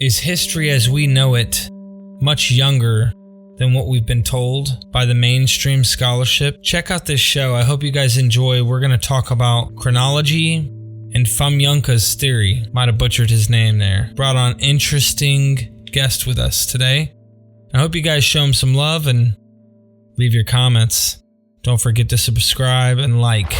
Is history as we know it much younger than what we've been told by the mainstream scholarship? Check out this show. I hope you guys enjoy. We're going to talk about chronology and Fomenko's theory. Might have butchered his name there. Brought on interesting guest with us today. I hope you guys show him some love and leave your comments. Don't forget to subscribe and like.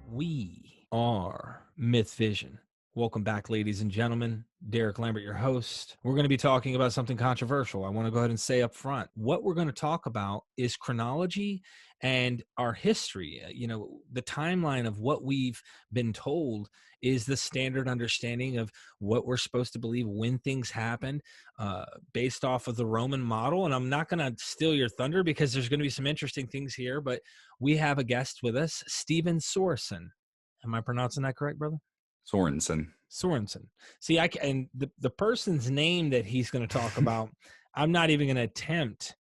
We are Myth Vision. Welcome back, ladies and gentlemen. Derek Lambert, your host. We're going to be talking about something controversial. I want to go ahead and say up front, what we're going to talk about is chronology and our history. The timeline of what we've been told is the standard understanding of what we're supposed to believe when things happen, based off of the Roman model. And I'm not going to steal your thunder because there's going to be some interesting things here, but we have a guest with us, Stephen Sorenson. Am I pronouncing that correct, brother? Sorensen. See, the person's name that he's going to talk about, I'm not even going to attempt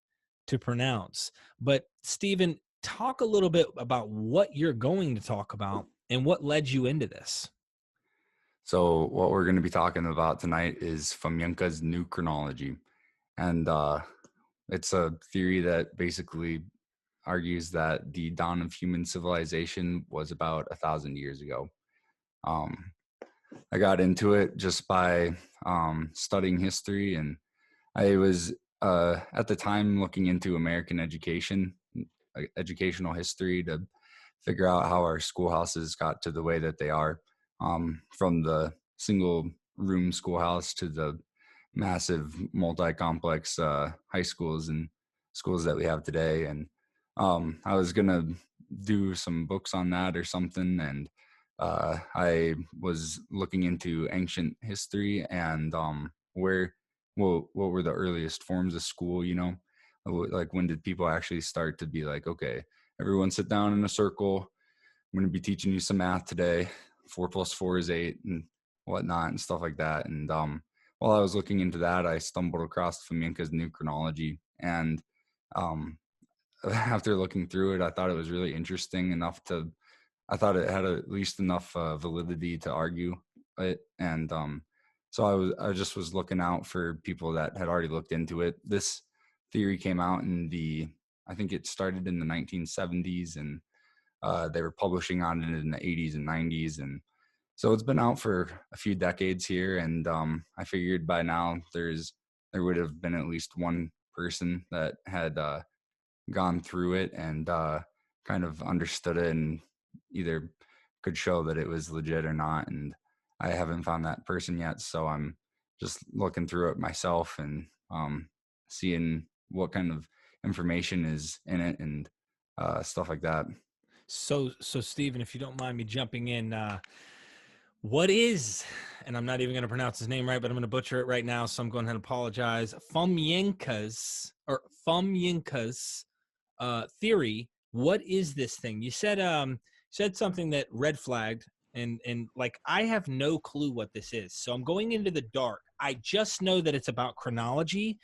to pronounce. But Stephen, talk a little bit about what you're going to talk about and what led you into this. So what we're going to be talking about tonight is Fomenko's new chronology. And it's a theory that basically argues that the dawn of human civilization was about 1,000 years ago. I got into it just by studying history, and I was at the time looking into American educational history to figure out how our schoolhouses got to the way that they are, from the single room schoolhouse to the massive multi-complex high schools and schools that we have today. And I was gonna do some books on that or something, and I was looking into ancient history and what were the earliest forms of school, like when did people actually start to be like, okay, everyone sit down in a circle, I'm going to be teaching you some math today, 4 + 4 is 8 and whatnot and stuff like that. And while I was looking into that, I stumbled across Fomenko's new chronology, and after looking through it, I thought it was really interesting enough I thought it had at least enough validity to argue it. And so I just was looking out for people that had already looked into it. This theory came out I think it started in the 1970s, and they were publishing on it in the 80s and 90s. And so it's been out for a few decades here. And I figured by now there would have been at least one person that had gone through it and kind of understood it and either could show that it was legit or not. And I haven't found that person yet, so I'm just looking through it myself and seeing what kind of information is in it and stuff like that. So Stephen, if you don't mind me jumping in, what is, and I'm not even going to pronounce his name right, but I'm going to butcher it right now, so I'm going ahead and apologize, Fomenko's theory. What is this thing? You said something that red flagged, and like I have no clue what this is, so I'm going into the dark. I just know that it's about chronology,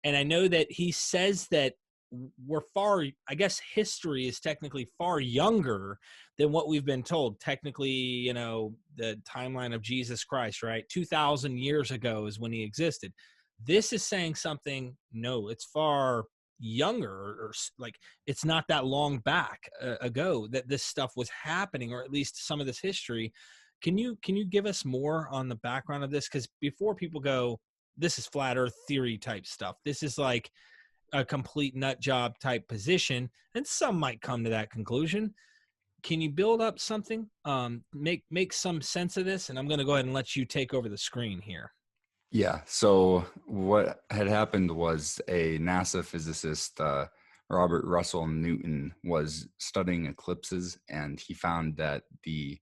and I know that he says that I guess history is technically far younger than what we've been told. Technically, the timeline of Jesus Christ, right? 2,000 years ago is when he existed. This is saying something, no, it's far younger, or like it's not that long back ago that this stuff was happening, or at least some of this history. Can you give us more on the background of this? Because before people go, this is flat earth theory type stuff, this is like a complete nut job type position, and some might come to that conclusion. Can you build up something, make some sense of this? And I'm going to go ahead and let you take over the screen here. Yeah. So what had happened was a NASA physicist, Robert Russell Newton, was studying eclipses, and he found that the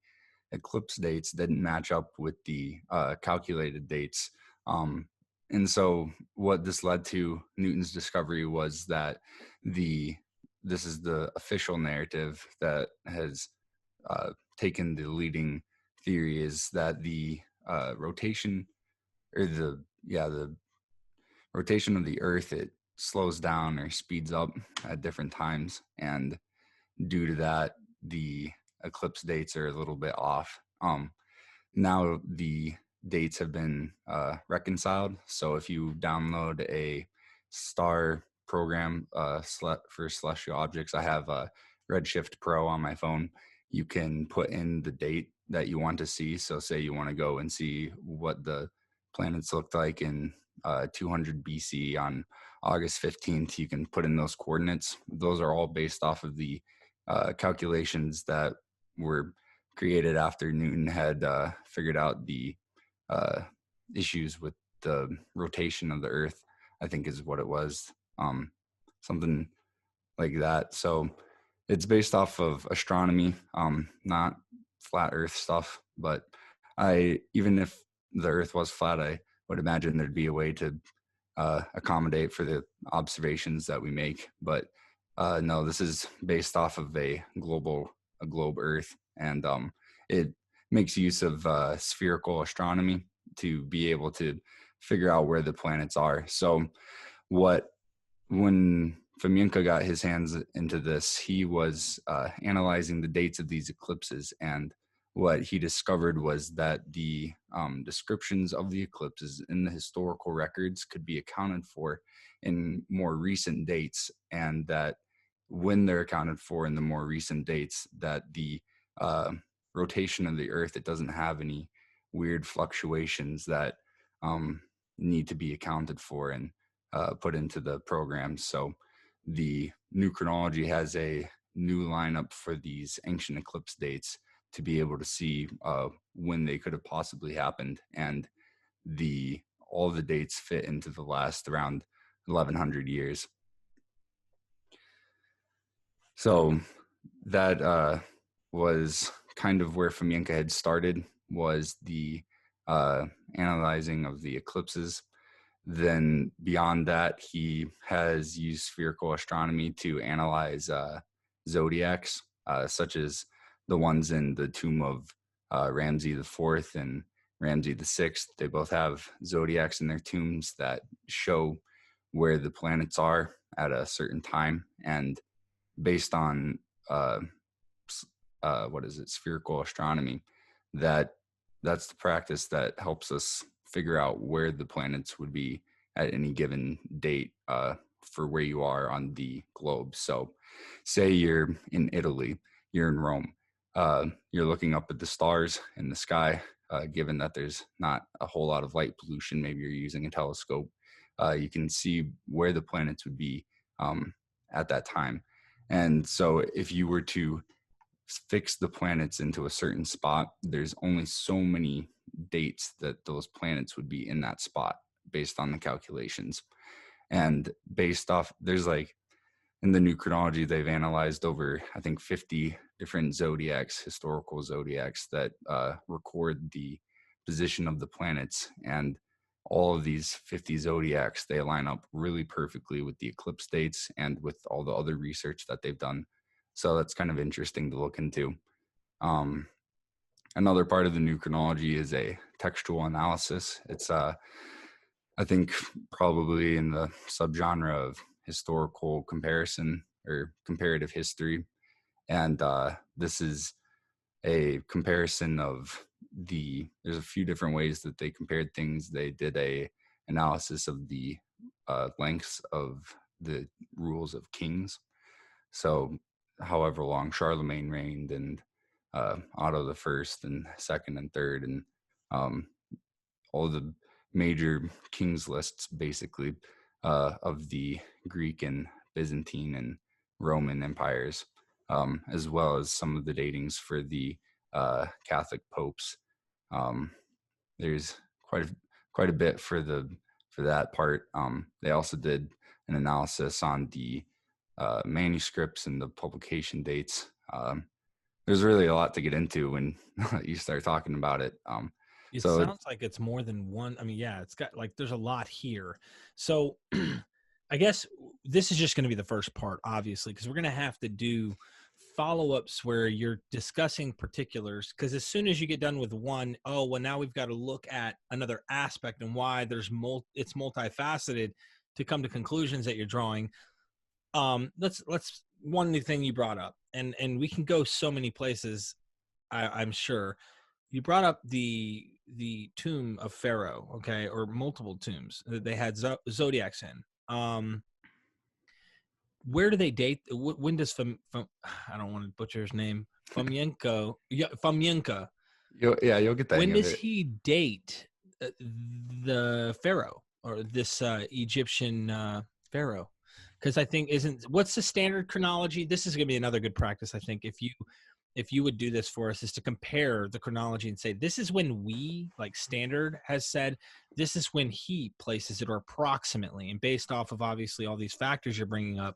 eclipse dates didn't match up with the calculated dates. And so what this led to Newton's discovery was that this is the official narrative that has taken the leading theory, is that the rotation, or the rotation of the Earth, slows down or speeds up at different times, and due to that, the eclipse dates are a little bit off. Now the dates have been reconciled. So if you download a star program for celestial objects, I have a Redshift Pro on my phone. You can put in the date that you want to see. So say you want to go and see what the planets looked like in 200 BC on August 15th. You can put in those coordinates. Those are all based off of the calculations that were created after Newton had figured out the uh, issues with the rotation of the Earth, I think is what it was, something like that. So it's based off of astronomy, not flat Earth stuff. But even if the Earth was flat, I would imagine there'd be a way to accommodate for the observations that we make. But no, this is based off of a globe Earth, and it makes use of spherical astronomy to be able to figure out where the planets are. So when Fomenko got his hands into this, he was analyzing the dates of these eclipses, and what he discovered was that the descriptions of the eclipses in the historical records could be accounted for in more recent dates, and that when they're accounted for in the more recent dates, that the rotation of the Earth, it doesn't have any weird fluctuations that need to be accounted for and put into the program. So the new chronology has a new lineup for these ancient eclipse dates to be able to see when they could have possibly happened, and all the dates fit into the last around 1100 years. So that was kind of where Fomenko had started, was the analyzing of the eclipses. Then beyond that, he has used spherical astronomy to analyze zodiacs, such as the ones in the tomb of Ramses IV and Ramses VI. They both have zodiacs in their tombs that show where the planets are at a certain time. And based on spherical astronomy, that's the practice that helps us figure out where the planets would be at any given date for where you are on the globe. So say you're in Italy, you're in Rome, you're looking up at the stars in the sky, given that there's not a whole lot of light pollution, maybe you're using a telescope, you can see where the planets would be at that time. And so if you were to fix the planets into a certain spot, there's only so many dates that those planets would be in that spot based on the calculations. And based off, there's like, in the new chronology, they've analyzed over, I think, 50 different zodiacs, historical zodiacs that record the position of the planets. And all of these 50 zodiacs, they line up really perfectly with the eclipse dates and with all the other research that they've done. So that's kind of interesting to look into. Another part of the new chronology is a textual analysis. It's, I think, probably in the subgenre of historical comparison or comparative history. And this is a comparison of there's a few different ways that they compared things. They did a analysis of the lengths of the rules of kings. So however long Charlemagne reigned, and Otto the First and Second and Third, and all the major kings lists, basically, of the Greek and Byzantine and Roman empires, as well as some of the datings for the Catholic popes. There's quite a bit for that part. They also did an analysis on the manuscripts and the publication dates. There's really a lot to get into when you start talking about it. It So sounds like it's more than one. I mean, yeah, it's got like there's a lot here. So I guess this is just going to be the first part, obviously, because we're going to have to do follow-ups where you're discussing particulars, because as soon as you get done with one, oh, well, now we've got to look at another aspect and why it's multifaceted to come to conclusions that you're drawing. Let's one new thing you brought up, and we can go so many places. I'm sure you brought up the tomb of Pharaoh, okay, or multiple tombs that they had zodiacs in. Where do they date? When does I don't want to butcher his name. Fomenko, yeah, Fomenko. You'll get the When hang of does it. he date the Pharaoh or this Egyptian Pharaoh? Because I think what's the standard chronology? This is going to be another good practice, I think, if you would do this for us, is to compare the chronology and say, this is when we, like standard has said, this is when he places it, or approximately, and based off of obviously all these factors you're bringing up.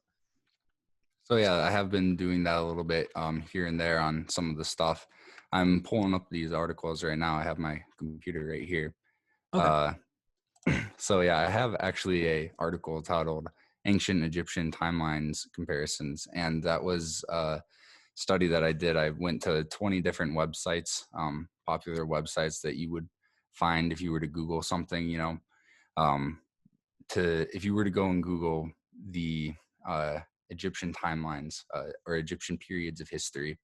So yeah, I have been doing that a little bit here and there on some of the stuff. I'm pulling up these articles right now. I have my computer right here. Okay. So yeah, I have actually a article titled Ancient Egyptian Timelines Comparisons. And that was a study that I did. I went to 20 different websites, popular websites that you would find if you were to Google something, if you were to go and Google the Egyptian timelines or Egyptian periods of history,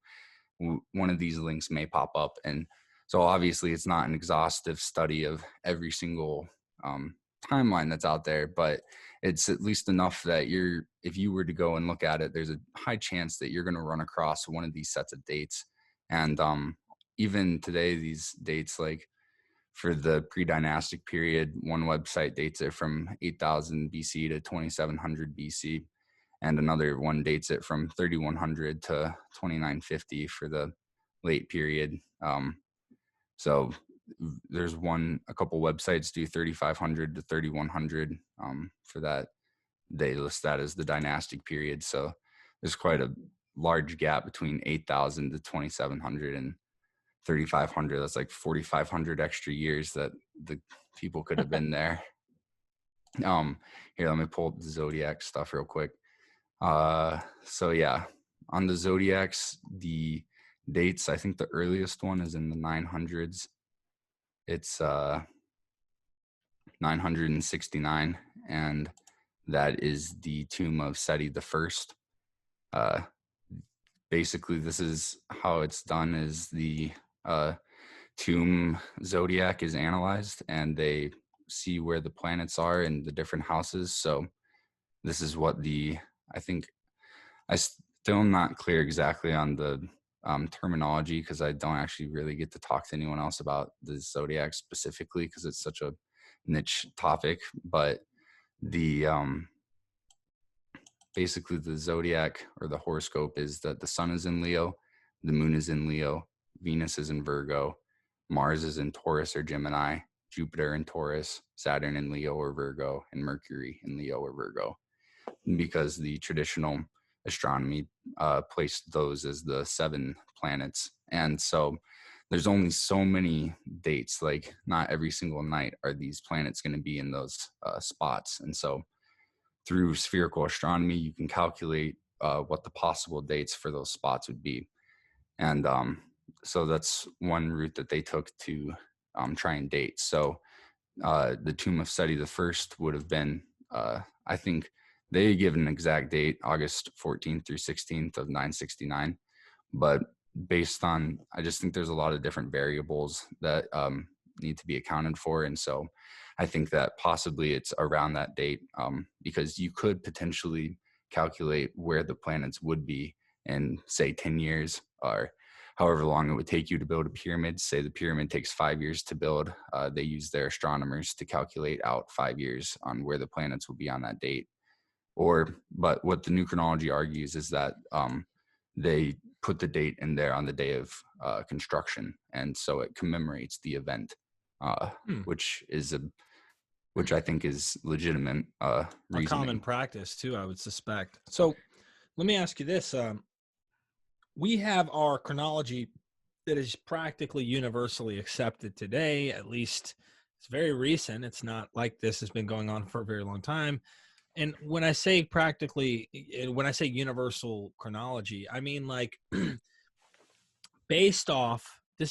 one of these links may pop up. And so obviously it's not an exhaustive study of every single timeline that's out there, but it's at least enough that if you were to go and look at it, there's a high chance that you're going to run across one of these sets of dates. And even today, these dates, like for the pre-dynastic period, one website dates it from 8000 BC to 2700 BC. And another one dates it from 3100 to 2950 for the late period. So there's a couple websites do 3500 to 3100 for that. They list that as the dynastic period. So there's quite a large gap between 8000 to 2700 and 3500. That's like 4500 extra years that the people could have been there. Here, let me pull up the zodiac stuff real quick. So yeah, on the zodiacs, the dates, I think the earliest one is in the 900s. It's 969, and that is the tomb of Seti the First. Basically, this is how it's done: is the tomb zodiac is analyzed, and they see where the planets are in the different houses. So this is what I think I still not clear exactly on the terminology, because I don't actually really get to talk to anyone else about the zodiac specifically because it's such a niche topic. But the basically the zodiac or the horoscope is that the sun is in Leo, the moon is in Leo, Venus is in Virgo, Mars is in Taurus or Gemini, Jupiter in Taurus, Saturn in Leo or Virgo, and Mercury in Leo or Virgo. Because the traditional astronomy placed those as the 7 planets. And so there's only so many dates. Like not every single night are these planets going to be in those spots. And so through spherical astronomy, you can calculate what the possible dates for those spots would be. And so that's one route that they took to try and date. So the tomb of Seti the First would have been, I think they give an exact date, August 14th through 16th of 969. But based on, I just think there's a lot of different variables that need to be accounted for. And so I think that possibly it's around that date, because you could potentially calculate where the planets would be in, say, 10 years or however long it would take you to build a pyramid. Say the pyramid takes 5 years to build. They use their astronomers to calculate out 5 years on where the planets will be on that date. But what the new chronology argues is that they put the date in there on the day of construction, and so it commemorates the event, which I think is legitimate reasoning. A common practice too, I would suspect. So let me ask you this: we have our chronology that is practically universally accepted today. At least it's very recent. It's not like this has been going on for a very long time. And when I say practically, when I say universal chronology, I mean like this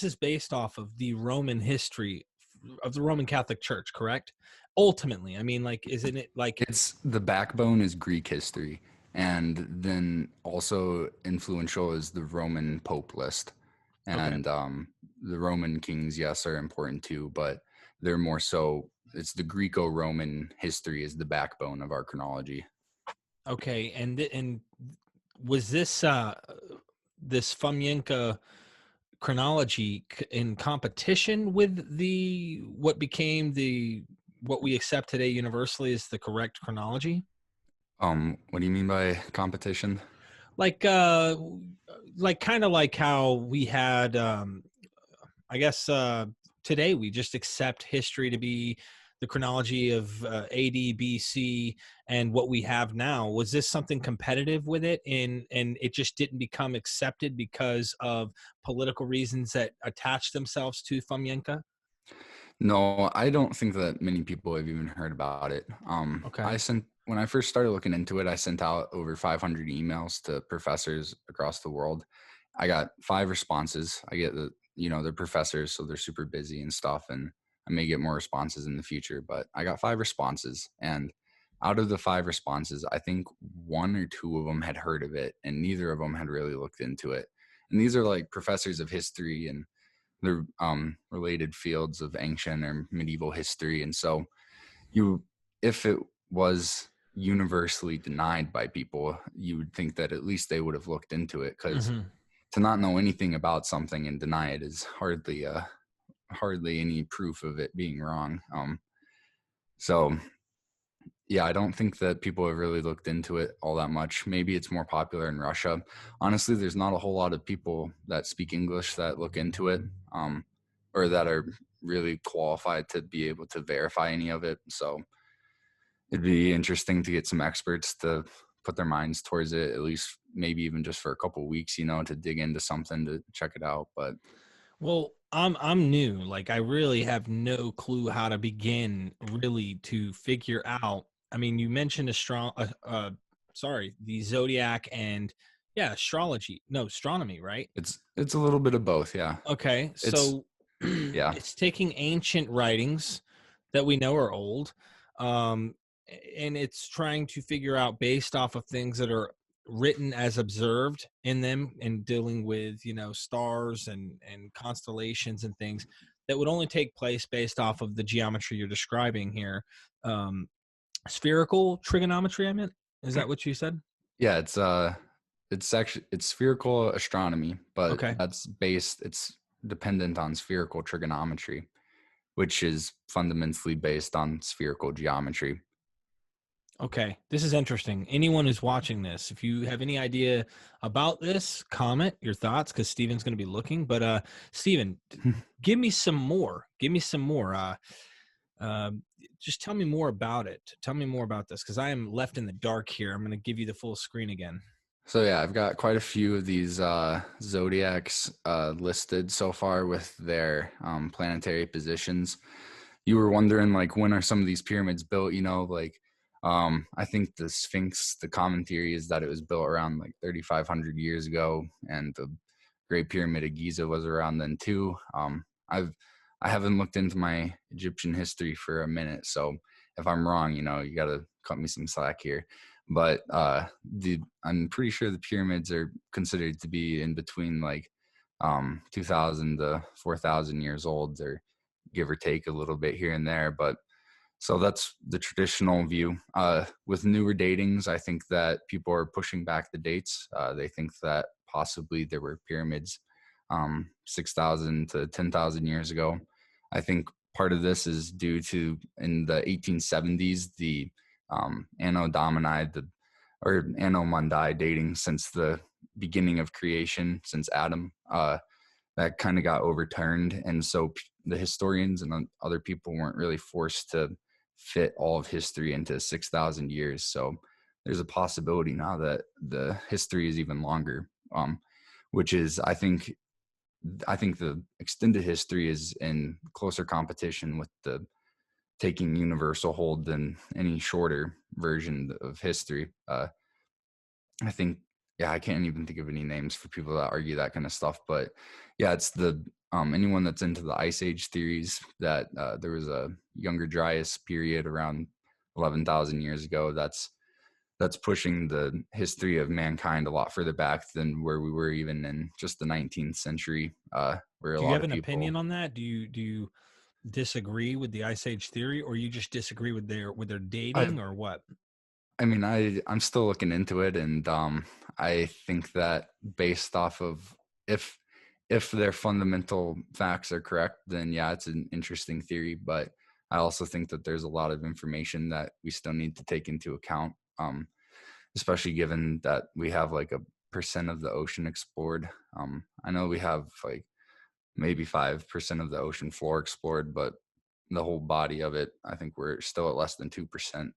is based off of the Roman history of the Roman Catholic Church, correct? ultimately? I mean, like, isn't it like, It's the backbone is Greek history, and then also influential is the Roman Pope list, okay, and the Roman kings, yes, are important too, but they're more so. It's the Greco-Roman history is the backbone of our chronology. okay, and was this this Fomenko chronology in competition with the what became the what we accept today universally as the correct chronology? What do you mean by competition? Like kind of like how we had I guess today we just accept history to be the chronology of AD, BC, and what we have now. Was this something competitive with it, and it just didn't become accepted because of political reasons that attach themselves to Fomenko? No, I don't think that many people have even heard about it. Okay. When I first started looking into it, I sent out over 500 emails to professors across the world. I got 5 responses. I get they're professors, so they're super busy and stuff, and I may get more responses in the future, but I got 5 responses. And out of the 5 responses, I think 1 or 2 of them had heard of it, and neither of them had really looked into it. And these are like professors of history and the related fields of ancient or medieval history. And so you, if it was universally denied by people, you would think that at least they would have looked into it, because Hmm. to not know anything about something and deny it is hardly any proof of it being wrong. So yeah, I don't think that people have really looked into it all that much. Maybe it's more popular in Russia. Honestly, there's not a whole lot of people that speak English that look into it, or that are really qualified to be able to verify any of it. So it'd be interesting to get some experts to put their minds towards it, at least maybe even just for a couple of weeks, to dig into something to check it out. But Well, I'm new. Like I really have no clue how to begin really to figure out. I mean, you mentioned sorry, the zodiac and yeah, astrology. No, astronomy, right? it's a little bit of both. Yeah. Okay, It's so yeah. it's taking ancient writings that we know are old, um, and it's trying to figure out based off of things that are written as observed in them and dealing with stars and constellations and things that would only take place based off of the geometry you're describing here. Um, Spherical trigonometry, I meant. Is that what you said? Yeah, it's spherical astronomy, but Okay. it's dependent on spherical trigonometry, which is fundamentally based on spherical geometry. Okay, this is interesting. Anyone who's watching this, if you have any idea about this, comment your thoughts because Steven's going to be looking. But Steven, give me some more. Give me some more. Um, just tell me more about it. Tell me more about this because I am left in the dark here. I'm going to give you the full screen again. So yeah, I've got quite a few of these zodiacs listed so far with their planetary positions. You were wondering like when are some of these pyramids built? I think the Sphinx, the common theory is that it was built around like 3,500 years ago, and the Great Pyramid of Giza was around then too. I haven't looked into my Egyptian history for a minute, so if I'm wrong, you got to cut me some slack here. But I'm pretty sure the pyramids are considered to be in between like 2,000 to 4,000 years old, or give or take a little bit here and there. But so that's the traditional view. With newer datings, I think that people are pushing back the dates. They think that possibly there were pyramids 6,000 to 10,000 years ago. I think part of this is due to in the 1870s, the Anno Domini, or Anno Mundi dating since the beginning of creation, since Adam. That kind of got overturned. And so the historians and other people weren't really forced to fit all of history into 6,000 years. So there's a possibility now that the history is even longer, which is, I think the extended history is in closer competition with the taking universal hold than any shorter version of history. I think yeah, I can't even think of any names for people that argue that kind of stuff. But yeah, it's the anyone that's into the Ice Age theories that there was a Younger Dryas period around 11,000 years ago. That's pushing the history of mankind a lot further back than where we were even in just the 19th century, where a Do you lot have of an people. opinion on that? Do you disagree with the Ice Age theory, or you just disagree with their I dating, or what? I mean, I'm still looking into it, and I think that based off of if if their fundamental facts are correct, then yeah, it's an interesting theory. But I also think that there's a lot of information that we still need to take into account, especially given that we have like a percent of the ocean explored. I know we have like maybe 5% of the ocean floor explored, but the whole body of it, I think we're still at less than 2%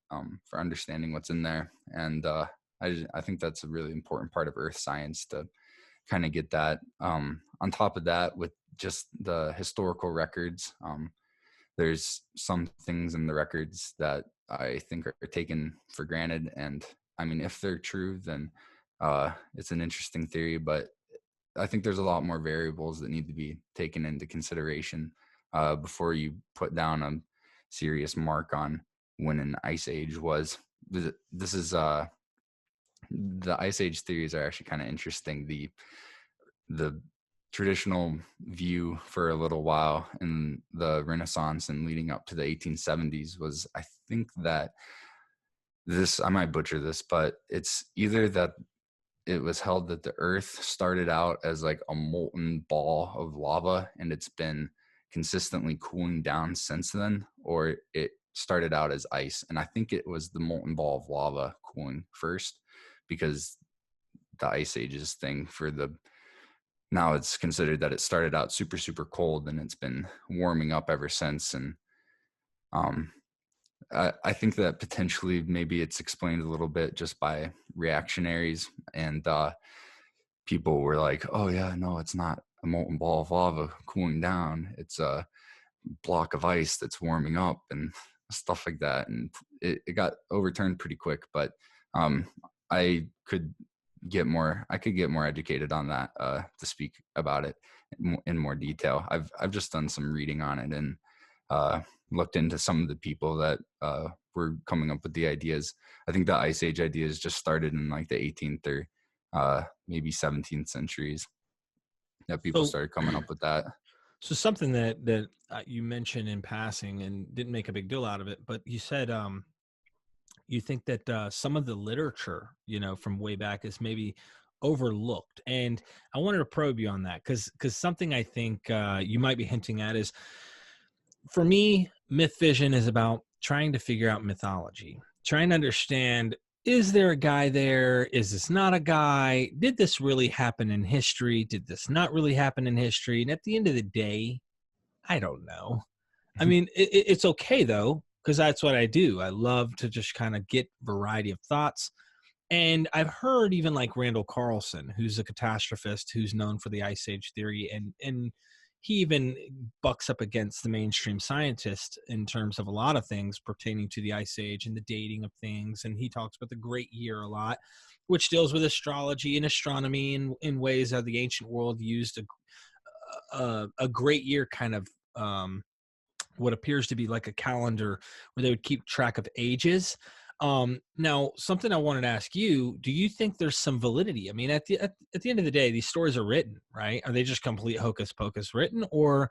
for understanding what's in there. And I think that's a really important part of earth science to kind of get that. On top of that, with just the historical records, there's some things in the records that I think are taken for granted. And I mean, if they're true, then it's an interesting theory, but I think there's a lot more variables that need to be taken into consideration before you put down a serious mark on when an ice age was. This is the ice age theories are actually kind of interesting. The traditional view for a little while in the Renaissance and leading up to the 1870s was, I think that this, I might butcher this, but it's either that it was held that the earth started out as like a molten ball of lava and it's been consistently cooling down since then, or it started out as ice. And I think it was the molten ball of lava cooling first, because the ice ages thing for the now it's considered that it started out super super cold and it's been warming up ever since. And um I think that potentially maybe it's explained a little bit just by reactionaries, and people were like, oh yeah, no, it's not a molten ball of lava cooling down, it's a block of ice that's warming up and stuff like that. And it got overturned pretty quick. But um i could I could get more educated on that to speak about it in more detail. I've just done some reading on it and uh looked into some of the people that were coming up with the ideas. I think the ice age ideas just started in like the 18th or maybe 17th centuries that people So, started coming up with that. so something that you mentioned in passing and didn't make a big deal out of it, but you said you think that some of the literature, from way back is maybe overlooked, and I wanted to probe you on that because something I think you might be hinting at is, for me, myth vision is about trying to figure out mythology, trying to understand, is there a guy there? Is this not a guy? Did this really happen in history? Did this not really happen in history? And at the end of the day, I don't know. I mean, it's okay though, because that's what I do. I love to just kind of get variety of thoughts. And I've heard even like Randall Carlson, who's a catastrophist, who's known for the Ice Age theory, and he even bucks up against the mainstream scientists in terms of a lot of things pertaining to the Ice Age and the dating of things. And he talks about the Great Year a lot, which deals with astrology and astronomy in ways that the ancient world used a great year kind of what appears to be like a calendar where they would keep track of ages. Now, something I wanted to ask you: do you think there's some validity? I mean, at the end of the day, these stories are written, right? Are they just complete hocus pocus written, or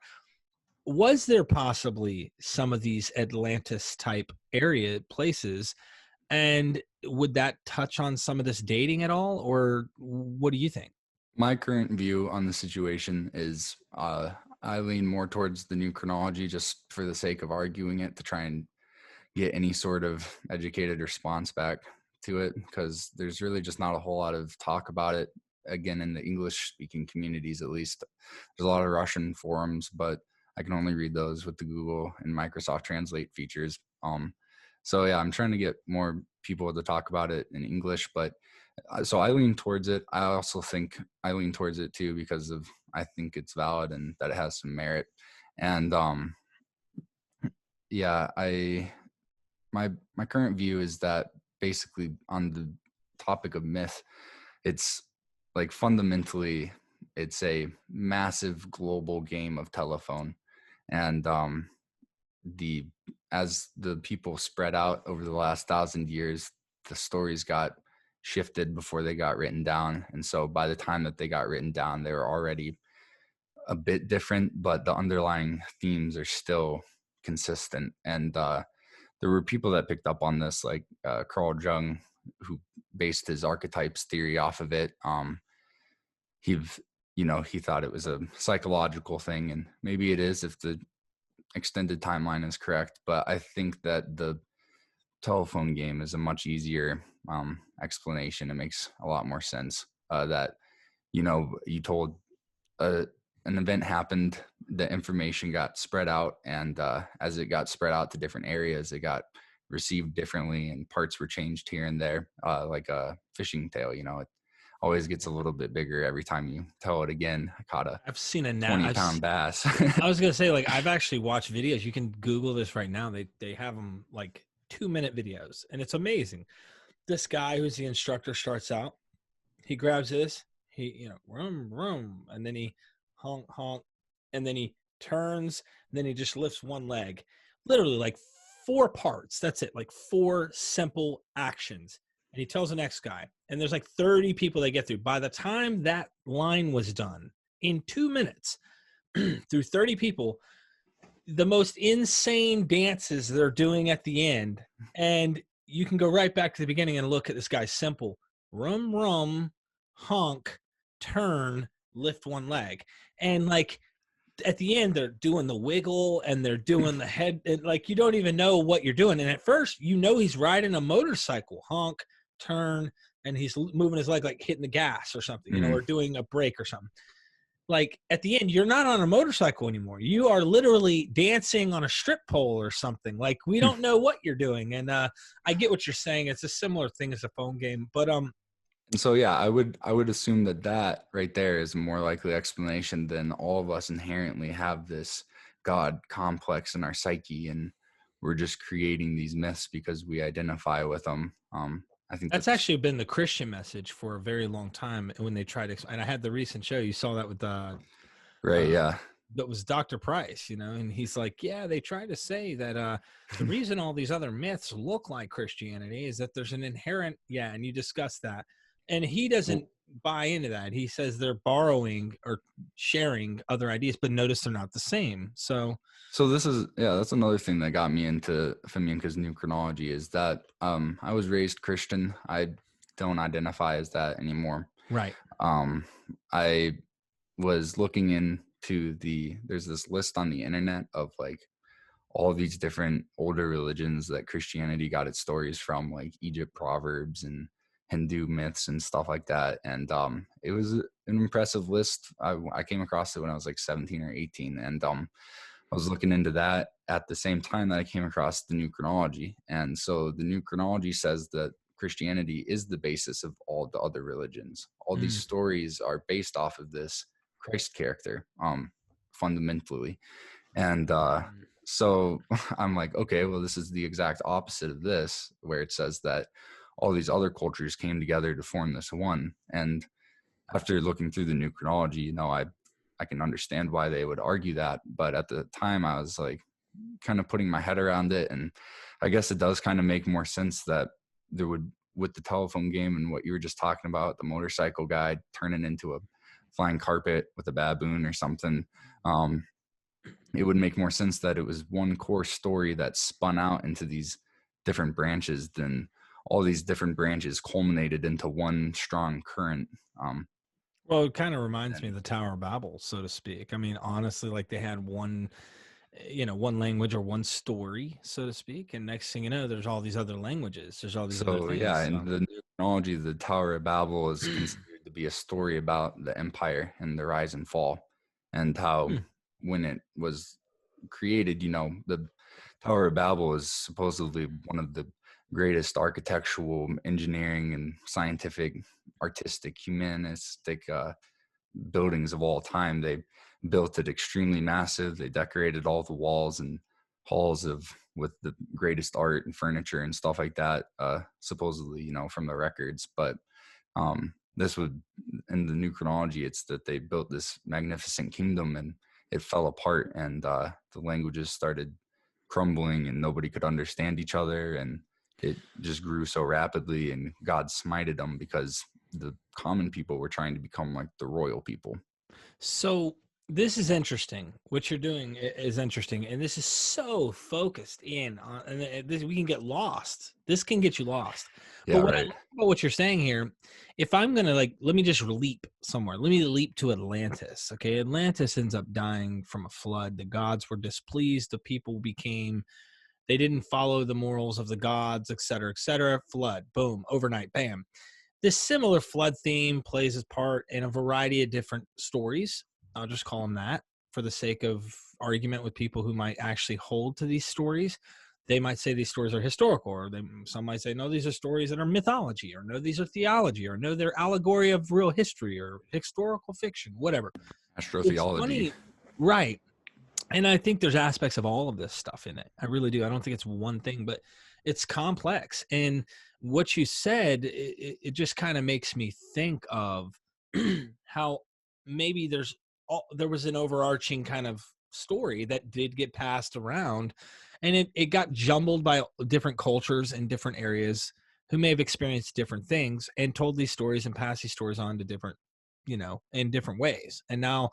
was there possibly some of these Atlantis type area places? And would that touch on some of this dating at all, or what do you think? My current view on the situation is I lean more towards the new chronology just for the sake of arguing it to try and get any sort of educated response back to it, because there's really just not a whole lot of talk about it. Again, in the English speaking communities, at least, there's a lot of Russian forums, but I can only read those with the Google and Microsoft Translate features. So yeah, I'm trying to get more people to talk about it in English, but so I lean towards it. I also think I lean towards it too because of I think it's valid and that it has some merit. And yeah, my current view is that basically on the topic of myth, it's like fundamentally it's a massive global game of telephone. And the as the people spread out over the last 1,000 years, the stories got shifted before they got written down. And so by the time that they got written down, they were already a bit different, but the underlying themes are still consistent. And there were people that picked up on this, like Carl Jung, who based his archetypes theory off of it. He, he thought it was a psychological thing, and maybe it is if the extended timeline is correct. But I think that the telephone game is a much easier explanation. It makes a lot more sense that, you told an event happened, the information got spread out, and as it got spread out to different areas, it got received differently, and parts were changed here and there, like a fishing tail. It always gets a little bit bigger every time you tell it again. I caught a I've seen a 20-pound bass. I was gonna say, like, I've actually watched videos. You can Google this right now. They have them like 2-minute videos, and it's amazing. This guy who's the instructor starts out. He grabs this. He rum, and then he honk honk, and then he turns. And then he just lifts one leg. Literally, like 4 parts. That's it. Like 4 simple actions. And he tells the next guy, and there's like 30 people they get through. By the time that line was done, in 2 minutes, through 30 people, the most insane dances they're doing at the end. And you can go right back to the beginning and look at this guy's simple rum, rum, honk, turn, lift one leg. And like at the end, they're doing the wiggle and they're doing the head. And like, you don't even know what you're doing. And at first, he's riding a motorcycle, honk, turn, and he's moving his leg, like hitting the gas or something, or doing a brake or something. Like at the end, you're not on a motorcycle anymore. You are literally dancing on a strip pole or something. Like, we don't know what you're doing. And I get what you're saying. It's a similar thing as a phone game, but And so, yeah, I would assume that right there is a more likely explanation than all of us inherently have this God complex in our psyche, and we're just creating these myths because we identify with them. I think that's actually been the Christian message for a very long time. When they tried to, and I had the recent show, you saw that with right, yeah. That was Dr. Price, and he's like, yeah, they try to say that the reason all these other myths look like Christianity is that there's an inherent, and you discussed that. And he doesn't buy into that. He says they're borrowing or sharing other ideas, but notice they're not the same. So this is, that's another thing that got me into Fomenko's new chronology, is that I was raised Christian. I don't identify as that anymore. Right. I was looking into there's this list on the internet of like all these different older religions that Christianity got its stories from, like Egypt proverbs and Hindu myths and stuff like that. And it was an impressive list. I came across it when I was like 17 or 18. And I was looking into that at the same time that I came across the new chronology. And so the new chronology says that Christianity is the basis of all the other religions. All these stories are based off of this Christ character, fundamentally. And so I'm like, okay, well, this is the exact opposite of this, where it says that all these other cultures came together to form this one. And after looking through the new chronology, I can understand why they would argue that. But at the time, I was like kind of putting my head around it. And I guess it does kind of make more sense that there would, with the telephone game and what you were just talking about, the motorcycle guy turning into a flying carpet with a baboon or something. It would make more sense that it was one core story that spun out into these different branches than all these different branches culminated into one strong current. Well, it kind of reminds me of the Tower of Babel, so to speak. I mean, honestly, like they had one language or one story, so to speak. And next thing you know, there's all these other languages. There's all these other things. Yeah, and the new chronology, the Tower of Babel is considered to be a story about the empire and the rise and fall, and how when it was created, the Tower of Babel is supposedly one of the greatest architectural, engineering, and scientific, artistic, humanistic buildings of all time. They built it extremely massive. They decorated all the walls and halls with the greatest art and furniture and stuff like that, supposedly, from the records. But this would, in the new chronology, it's that they built this magnificent kingdom and it fell apart, and the languages started crumbling and nobody could understand each other, and it just grew so rapidly, and God smited them because the common people were trying to become like the royal people. So this is interesting. What you're doing is interesting, and this is so focused in on, and this, we can get lost. This can get you lost. But Yeah, what I right. like about what you're saying here, if I'm gonna like, let me just leap somewhere. Let me leap to Atlantis. Okay, Atlantis ends up dying from a flood. The gods were displeased. The people became. They didn't follow the morals of the gods, et cetera, et cetera. Flood, boom, overnight, bam. This similar flood theme plays its part in a variety of different stories. I'll just call them that for the sake of argument with people who might actually hold to these stories. They might say these stories are historical, or some might say, no, these are stories that are mythology, or no, these are theology, or no, they're allegory of real history or historical fiction, whatever. It's Astrotheology. funny, right? And I think there's aspects of all of this stuff in it. I really do. I don't think it's one thing, but it's complex. And what you said, it just kind of makes me think of how maybe there was an overarching kind of story that did get passed around, and it got jumbled by different cultures in different areas who may have experienced different things and told these stories and passed these stories on to different, in different ways. And now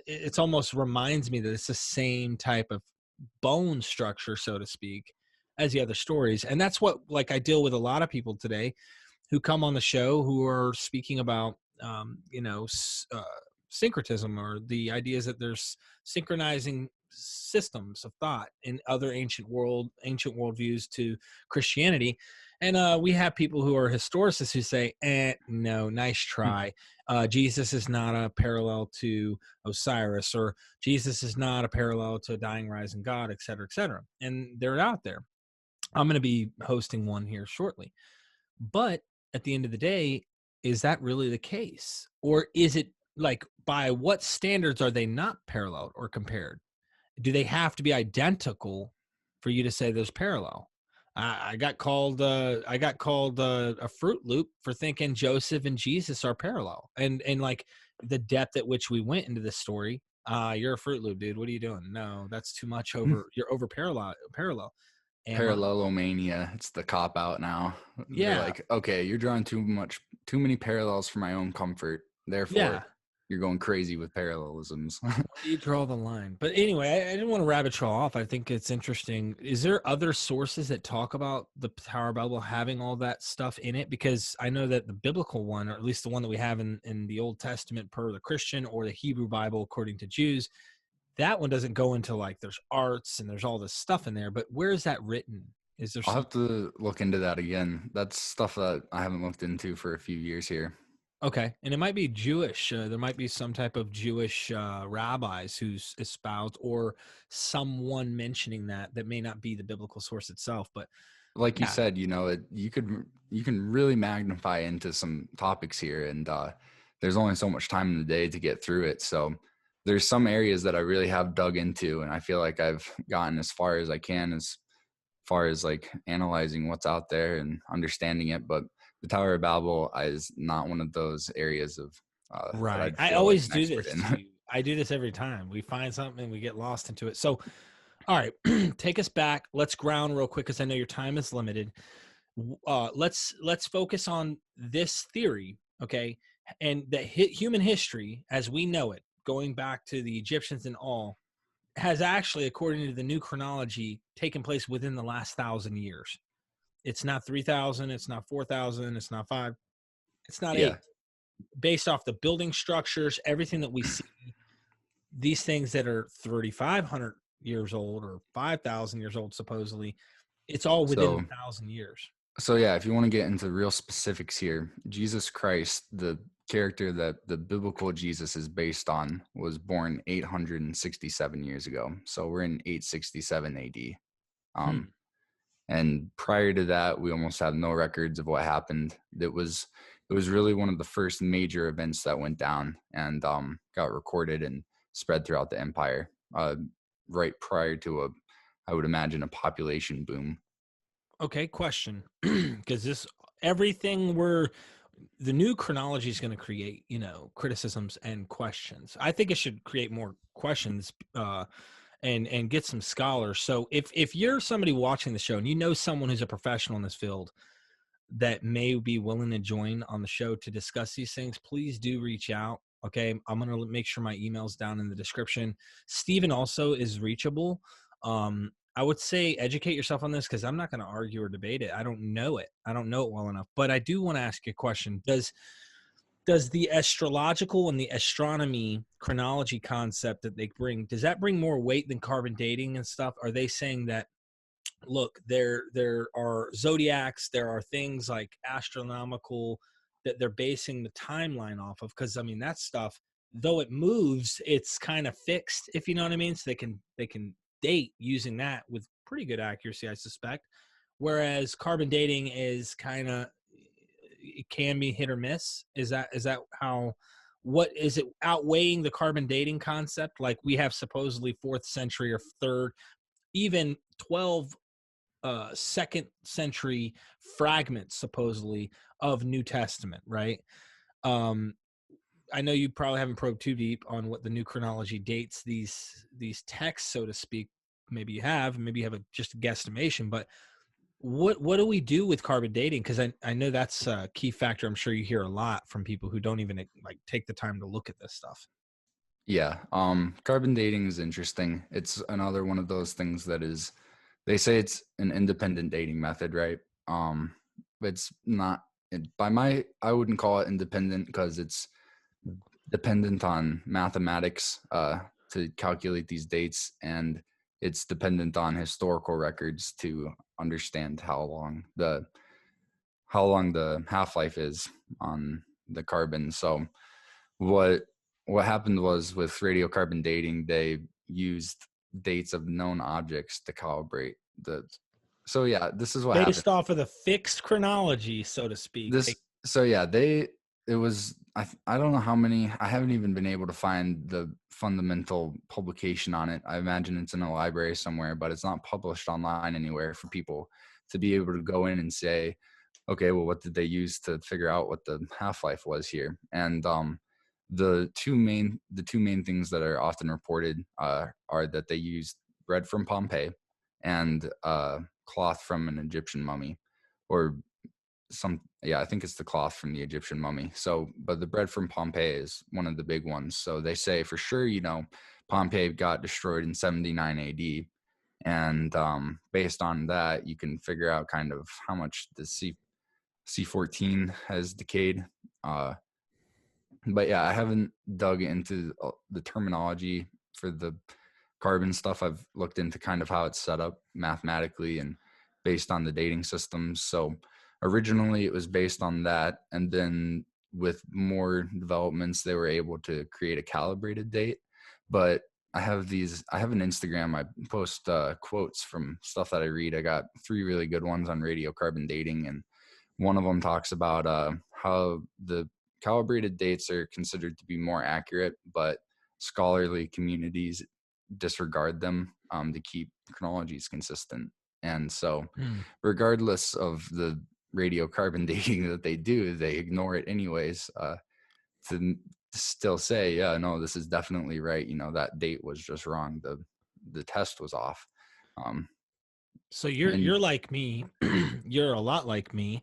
it's almost reminds me that it's the same type of bone structure, so to speak, as the other stories. And that's what, like, I deal with a lot of people today who come on the show who are speaking about, syncretism, or the ideas that there's synchronizing systems of thought in other ancient worldviews to Christianity. And we have people who are historicists who say, no, nice try. Jesus is not a parallel to Osiris, or Jesus is not a parallel to a dying, rising God, et cetera, et cetera. And they're out there. I'm going to be hosting one here shortly. But at the end of the day, is that really the case? Or is it, like, by what standards are they not paralleled or compared? Do they have to be identical for you to say there's parallel? I got called a Fruit Loop for thinking Joseph and Jesus are parallel, and like the depth at which we went into this story. You're a Fruit Loop, dude. What are you doing? No, that's too much over. You're over parallel. Am I? Parallelomania. It's the cop out now. They're Yeah, like, okay, you're drawing too many parallels for my own comfort. yeah. Therefore, you're going crazy with parallelisms. Where do you draw the line? But anyway, I didn't want to rabbit trail off. I think it's interesting. Is there other sources that talk about the Tower of Babel having all that stuff in it? Because I know that the biblical one, or at least the one that we have in the Old Testament per the Christian, or the Hebrew Bible according to Jews, that one doesn't go into, like, there's arts and there's all this stuff in there. But where is that written? Is there I'll some? have to look into that again. That's stuff that I haven't looked into for a few years here. Okay, and it might be Jewish. There might be some type of Jewish rabbis who's espoused, or someone mentioning that may not be the biblical source itself. But Like you yeah, said, you can really magnify into some topics here, and there's only so much time in the day to get through it. So there's some areas that I really have dug into, and I feel like I've gotten as far as I can, as far as like analyzing what's out there and understanding it. But the Tower of Babel is not one of those areas of that right. I'd I feel like always an do expert this in. to you. I do this every time we find something and we get lost into it. So, all right, take us back. Let's ground real quick because I know your time is limited. Let's focus on this theory, okay? And that human history, as we know it, going back to the Egyptians and all, has actually, according to the new chronology, taken place within the last 1,000 years. It's not 3,000. It's not 4,000. It's not 5. It's not Yeah. 8. Based off the building structures, everything that we see, these things that are 3,500 years old or 5,000 years old, supposedly, it's all within So 1,000 years. So yeah, if you want to get into real specifics here, Jesus Christ, the character that the biblical Jesus is based on, was born 867 years ago. So we're in 867 AD. Hmm. Um, and prior to that, we almost have no records of what happened. It was really one of the first major events that went down and got recorded and spread throughout the empire. Right prior to I would imagine, a population boom. Okay, question. Because everything we're the new chronology is going to create, criticisms and questions. I think it should create more questions, and get some scholars. So if you're somebody watching the show and you know someone who's a professional in this field that may be willing to join on the show to discuss these things, please do reach out. Okay. I'm going to make sure my email's down in the description. Stephen also is reachable. I would say educate yourself on this, because I'm not going to argue or debate it. I don't know it. I don't know it well enough. But I do want to ask you a question. Does the astrological and the astronomy chronology concept that they bring, does that bring more weight than carbon dating and stuff? Are they saying that, look, there are zodiacs, there are things like astronomical that they're basing the timeline off of? Because I mean, that stuff, though it moves, it's kind of fixed, if you know what I mean. So they can date using that with pretty good accuracy, I suspect. Whereas carbon dating is kind of, it can be hit or miss. Is that how? What is it outweighing the carbon dating concept? Like, we have supposedly 4th century or 3rd, even 12 2nd century fragments supposedly of New Testament, right? I know you probably haven't probed too deep on what the new chronology dates these texts, so to speak. Maybe you have, maybe you have just a guesstimation, but what do we do with carbon dating? Because I know that's a key factor. I'm sure you hear a lot from people who don't even like take the time to look at this stuff. Yeah. Carbon dating is interesting. It's another one of those things that is, they say it's an independent dating method, right? It's not, I wouldn't call it independent, because it's dependent on mathematics to calculate these dates, and it's dependent on historical records to understand how long the half-life is on the carbon. So what happened was, with radiocarbon dating, they used dates of known objects to calibrate the. So yeah, this is what happened. Based off of the fixed chronology, so to speak. So yeah, it was, I don't know how many, I haven't even been able to find the fundamental publication on it. I imagine it's in a library somewhere, but it's not published online anywhere for people to be able to go in and say, okay, well, what did they use to figure out what the half-life was here? And the two main things that are often reported are that they used bread from Pompeii and cloth from an Egyptian mummy, or I think it's the cloth from the Egyptian mummy. So, but the bread from Pompeii is one of the big ones. So they say for sure, Pompeii got destroyed in 79 AD. And based on that, you can figure out kind of how much the C14 has decayed. But yeah, I haven't dug into the terminology for the carbon stuff. I've looked into kind of how it's set up mathematically and based on the dating systems. So originally it was based on that. And then with more developments, they were able to create a calibrated date. But I have an Instagram. I post quotes from stuff that I read. I got 3 really good ones on radiocarbon dating. And one of them talks about how the calibrated dates are considered to be more accurate, but scholarly communities disregard them to keep chronologies consistent. And so regardless of the radiocarbon dating that they do, they ignore it anyways to still say, yeah, no, this is definitely right. That date was just wrong. The test was off. So you're like me. You're a lot like me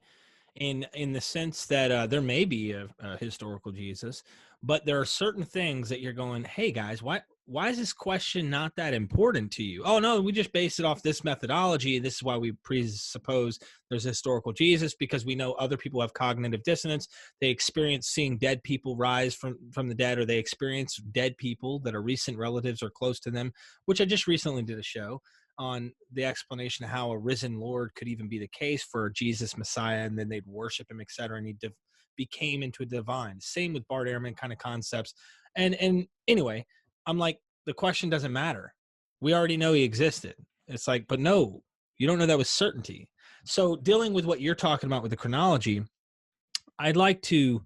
in the sense that there may be a historical Jesus, but there are certain things that you're going, hey guys, why is this question not that important to you? Oh no, we just based it off this methodology. This is why we presuppose there's a historical Jesus, because we know other people have cognitive dissonance. They experience seeing dead people rise from the dead, or they experience dead people that are recent relatives or close to them, which I just recently did a show on the explanation of how a risen Lord could even be the case for Jesus Messiah, and then they'd worship him, etc. And he became into a divine. Same with Bart Ehrman kind of concepts. And anyway, I'm like, the question doesn't matter. We already know he existed. It's like, but no, you don't know that with certainty. So dealing with what you're talking about with the chronology, I'd like to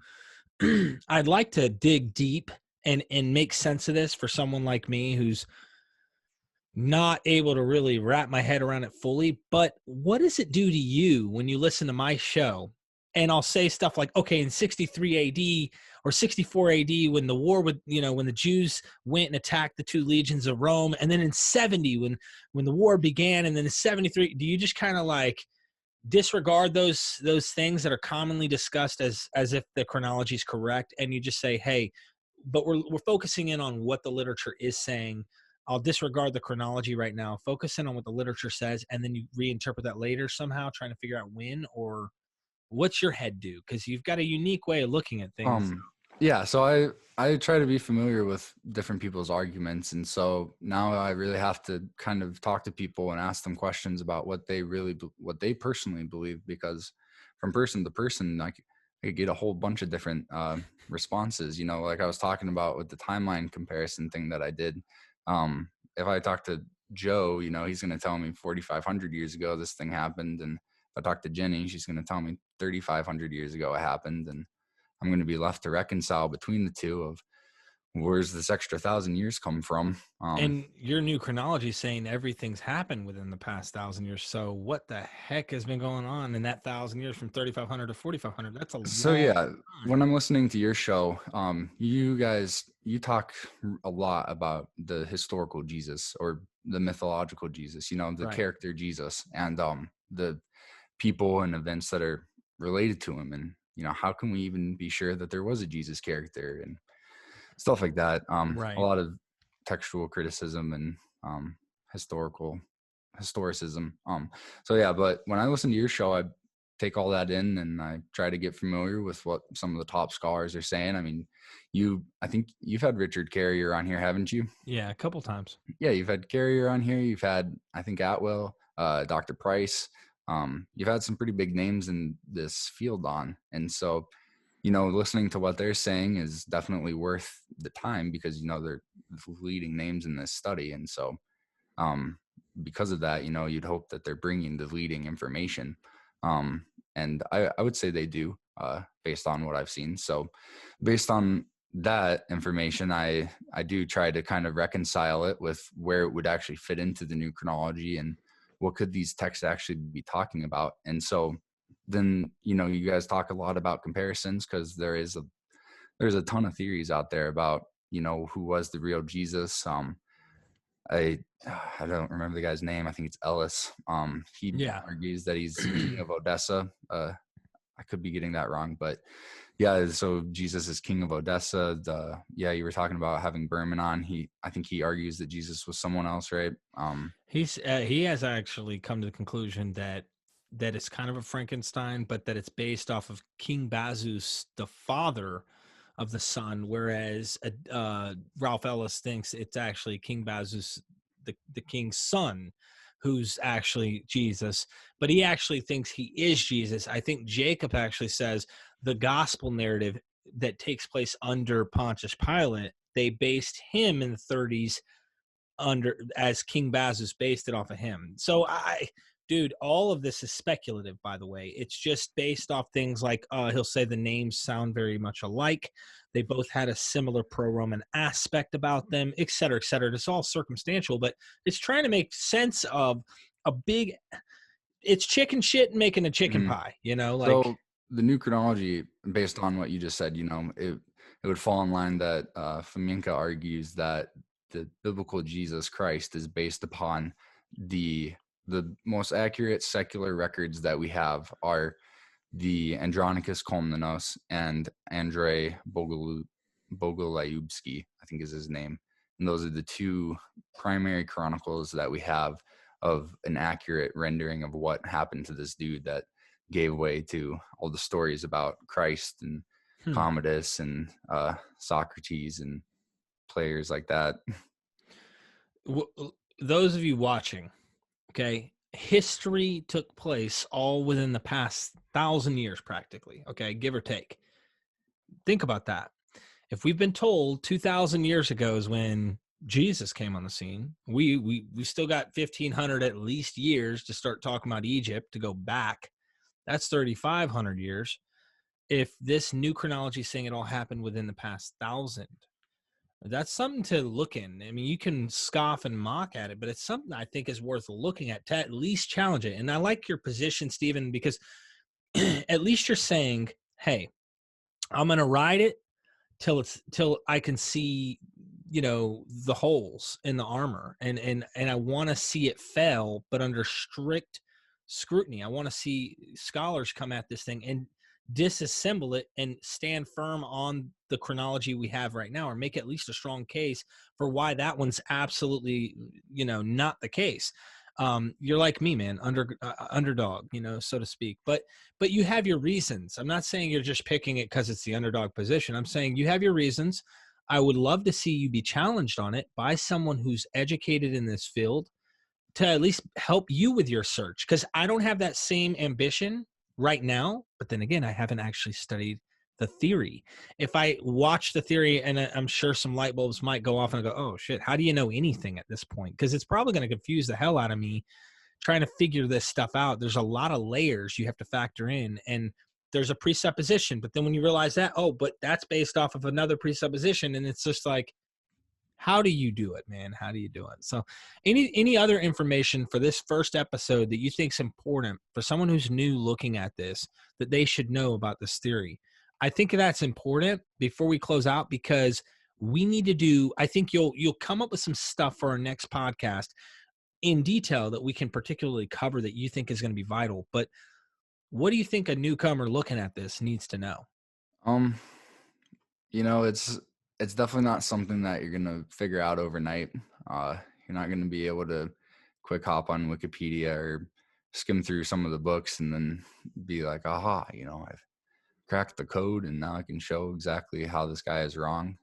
dig deep and make sense of this for someone like me who's not able to really wrap my head around it fully. But what does it do to you when you listen to my show and I'll say stuff like, okay, in 63 AD or 64 AD, when the war with, when the Jews went and attacked the two legions of Rome, and then in 70, when the war began, and then in 73, do you just kind of like disregard those things that are commonly discussed as if the chronology is correct, and you just say, hey, but we're focusing in on what the literature is saying. I'll disregard the chronology right now, focus in on what the literature says, and then you reinterpret that later somehow, trying to figure out when, or what's your head do? Because you've got a unique way of looking at things. Yeah, so I try to be familiar with different people's arguments, and so now I really have to kind of talk to people and ask them questions about what they personally believe, because from person to person I could get a whole bunch of different responses. Like I was talking about with the timeline comparison thing that I did. If I talk to Joe, he's going to tell me 4,500 years ago this thing happened, and if I talk to Jenny, she's going to tell me 3,500 years ago it happened, and I'm going to be left to reconcile between the two of where's this extra 1,000 years come from. And your new chronology is saying everything's happened within the past 1,000 years. So what the heck has been going on in that 1,000 years from 3,500 to 4,500? That's a So long yeah, time. when I'm listening to your show, you talk a lot about the historical Jesus or the mythological Jesus, the Right. character Jesus, and the people and events that are related to him, and how can we even be sure that there was a Jesus character and stuff like that. Right. A lot of textual criticism and historicism. So yeah, but when I listen to your show, I take all that in and I try to get familiar with what some of the top scholars are saying. I mean, I think you've had Richard Carrier on here, haven't you? Yeah, a couple times. Yeah, you've had Carrier on here. You've had, I think, Atwell, Dr. Price. You've had some pretty big names in this field on. And so, listening to what they're saying is definitely worth the time, because, they're leading names in this study. And so, because of that, you'd hope that they're bringing the leading information. And I would say they do, based on what I've seen. So based on that information, I do try to kind of reconcile it with where it would actually fit into the new chronology and what could these texts actually be talking about. And so then, you guys talk a lot about comparisons, because there's a ton of theories out there about, who was the real Jesus. I don't remember the guy's name. I think it's Ellis. He argues that he's king of Odessa. I could be getting that wrong, but yeah. So Jesus is king of Odessa. You were talking about having Berman on. I think he argues that Jesus was someone else, right? He has actually come to the conclusion that it's kind of a Frankenstein, but that it's based off of King Bazus, the father of the son, whereas Ralph Ellis thinks it's actually King Bazus, the king's son, who's actually Jesus, but he actually thinks he is Jesus. I think Jacob actually says the gospel narrative that takes place under Pontius Pilate, they based him in the 30s as King Bazus, based it off of him. So dude, all of this is speculative, by the way. It's just based off things like he'll say the names sound very much alike. They both had a similar pro-Roman aspect about them, et cetera, et cetera. It's all circumstantial, but it's trying to make sense of it's chicken shit and making a chicken pie, So the new chronology, based on what you just said, it would fall in line that Fomenko argues that the biblical Jesus Christ is based upon the most accurate secular records that we have are the Andronicus Komnenos and Andrei Bogolyubsky, I think is his name. And those are the two primary chronicles that we have of an accurate rendering of what happened to this dude that gave way to all the stories about Christ and Commodus and Socrates and players like that. Those of you watching, okay, history took place all within the past 1,000 years, practically, okay, give or take. Think about that. If we've been told 2,000 years ago is when Jesus came on the scene, we still got 1,500 at least years to start talking about Egypt, to go back. That's 3,500 years. If this new chronology is saying it all happened within the past 1,000, that's something to look in. I mean, you can scoff and mock at it, but it's something I think is worth looking at, to at least challenge it. And I like your position, Stephen, because at least you're saying, hey, I'm going to ride it till I can see, the holes in the armor, and I want to see it fail, but under strict scrutiny. I want to see scholars come at this thing and disassemble it and stand firm on the chronology we have right now, or make at least a strong case for why that one's absolutely, not the case. You're like me, man, underdog, so to speak, but you have your reasons. I'm not saying you're just picking it because it's the underdog position. I'm saying you have your reasons. I would love to see you be challenged on it by someone who's educated in this field to at least help you with your search, because I don't have that same ambition right now. But then again, I haven't actually studied the theory. If I watch the theory, and I'm sure some light bulbs might go off and I go, oh shit, how do you know anything at this point? Because it's probably going to confuse the hell out of me trying to figure this stuff out. There's a lot of layers you have to factor in, and there's a presupposition, but then when you realize that, oh, but that's based off of another presupposition, and it's just like, how do you do it, man? How do you do it? So any other information for this first episode that you think is important for someone who's new looking at this, that they should know about this theory? I think that's important before we close out, because we need to do, I think you'll come up with some stuff for our next podcast in detail that we can particularly cover that you think is going to be vital. But what do you think a newcomer looking at this needs to know? Um, it's definitely not something that you're gonna figure out overnight. You're not gonna be able to quick hop on Wikipedia or skim through some of the books and then be like, aha, I've cracked the code and now I can show exactly how this guy is wrong.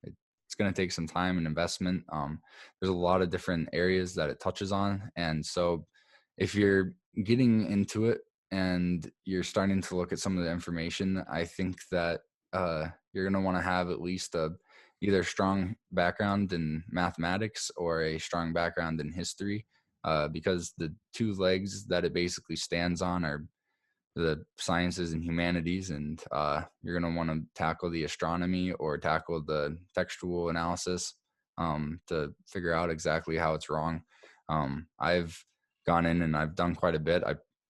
It's going to take some time and investment. There's a lot of different areas that it touches on. And so if you're getting into it and you're starting to look at some of the information, I think that you're going to want to have at least either strong background in mathematics or a strong background in history, because the two legs that it basically stands on are the sciences and humanities, and you're going to want to tackle the astronomy or tackle the textual analysis to figure out exactly how it's wrong. I've gone in and I've done quite a bit.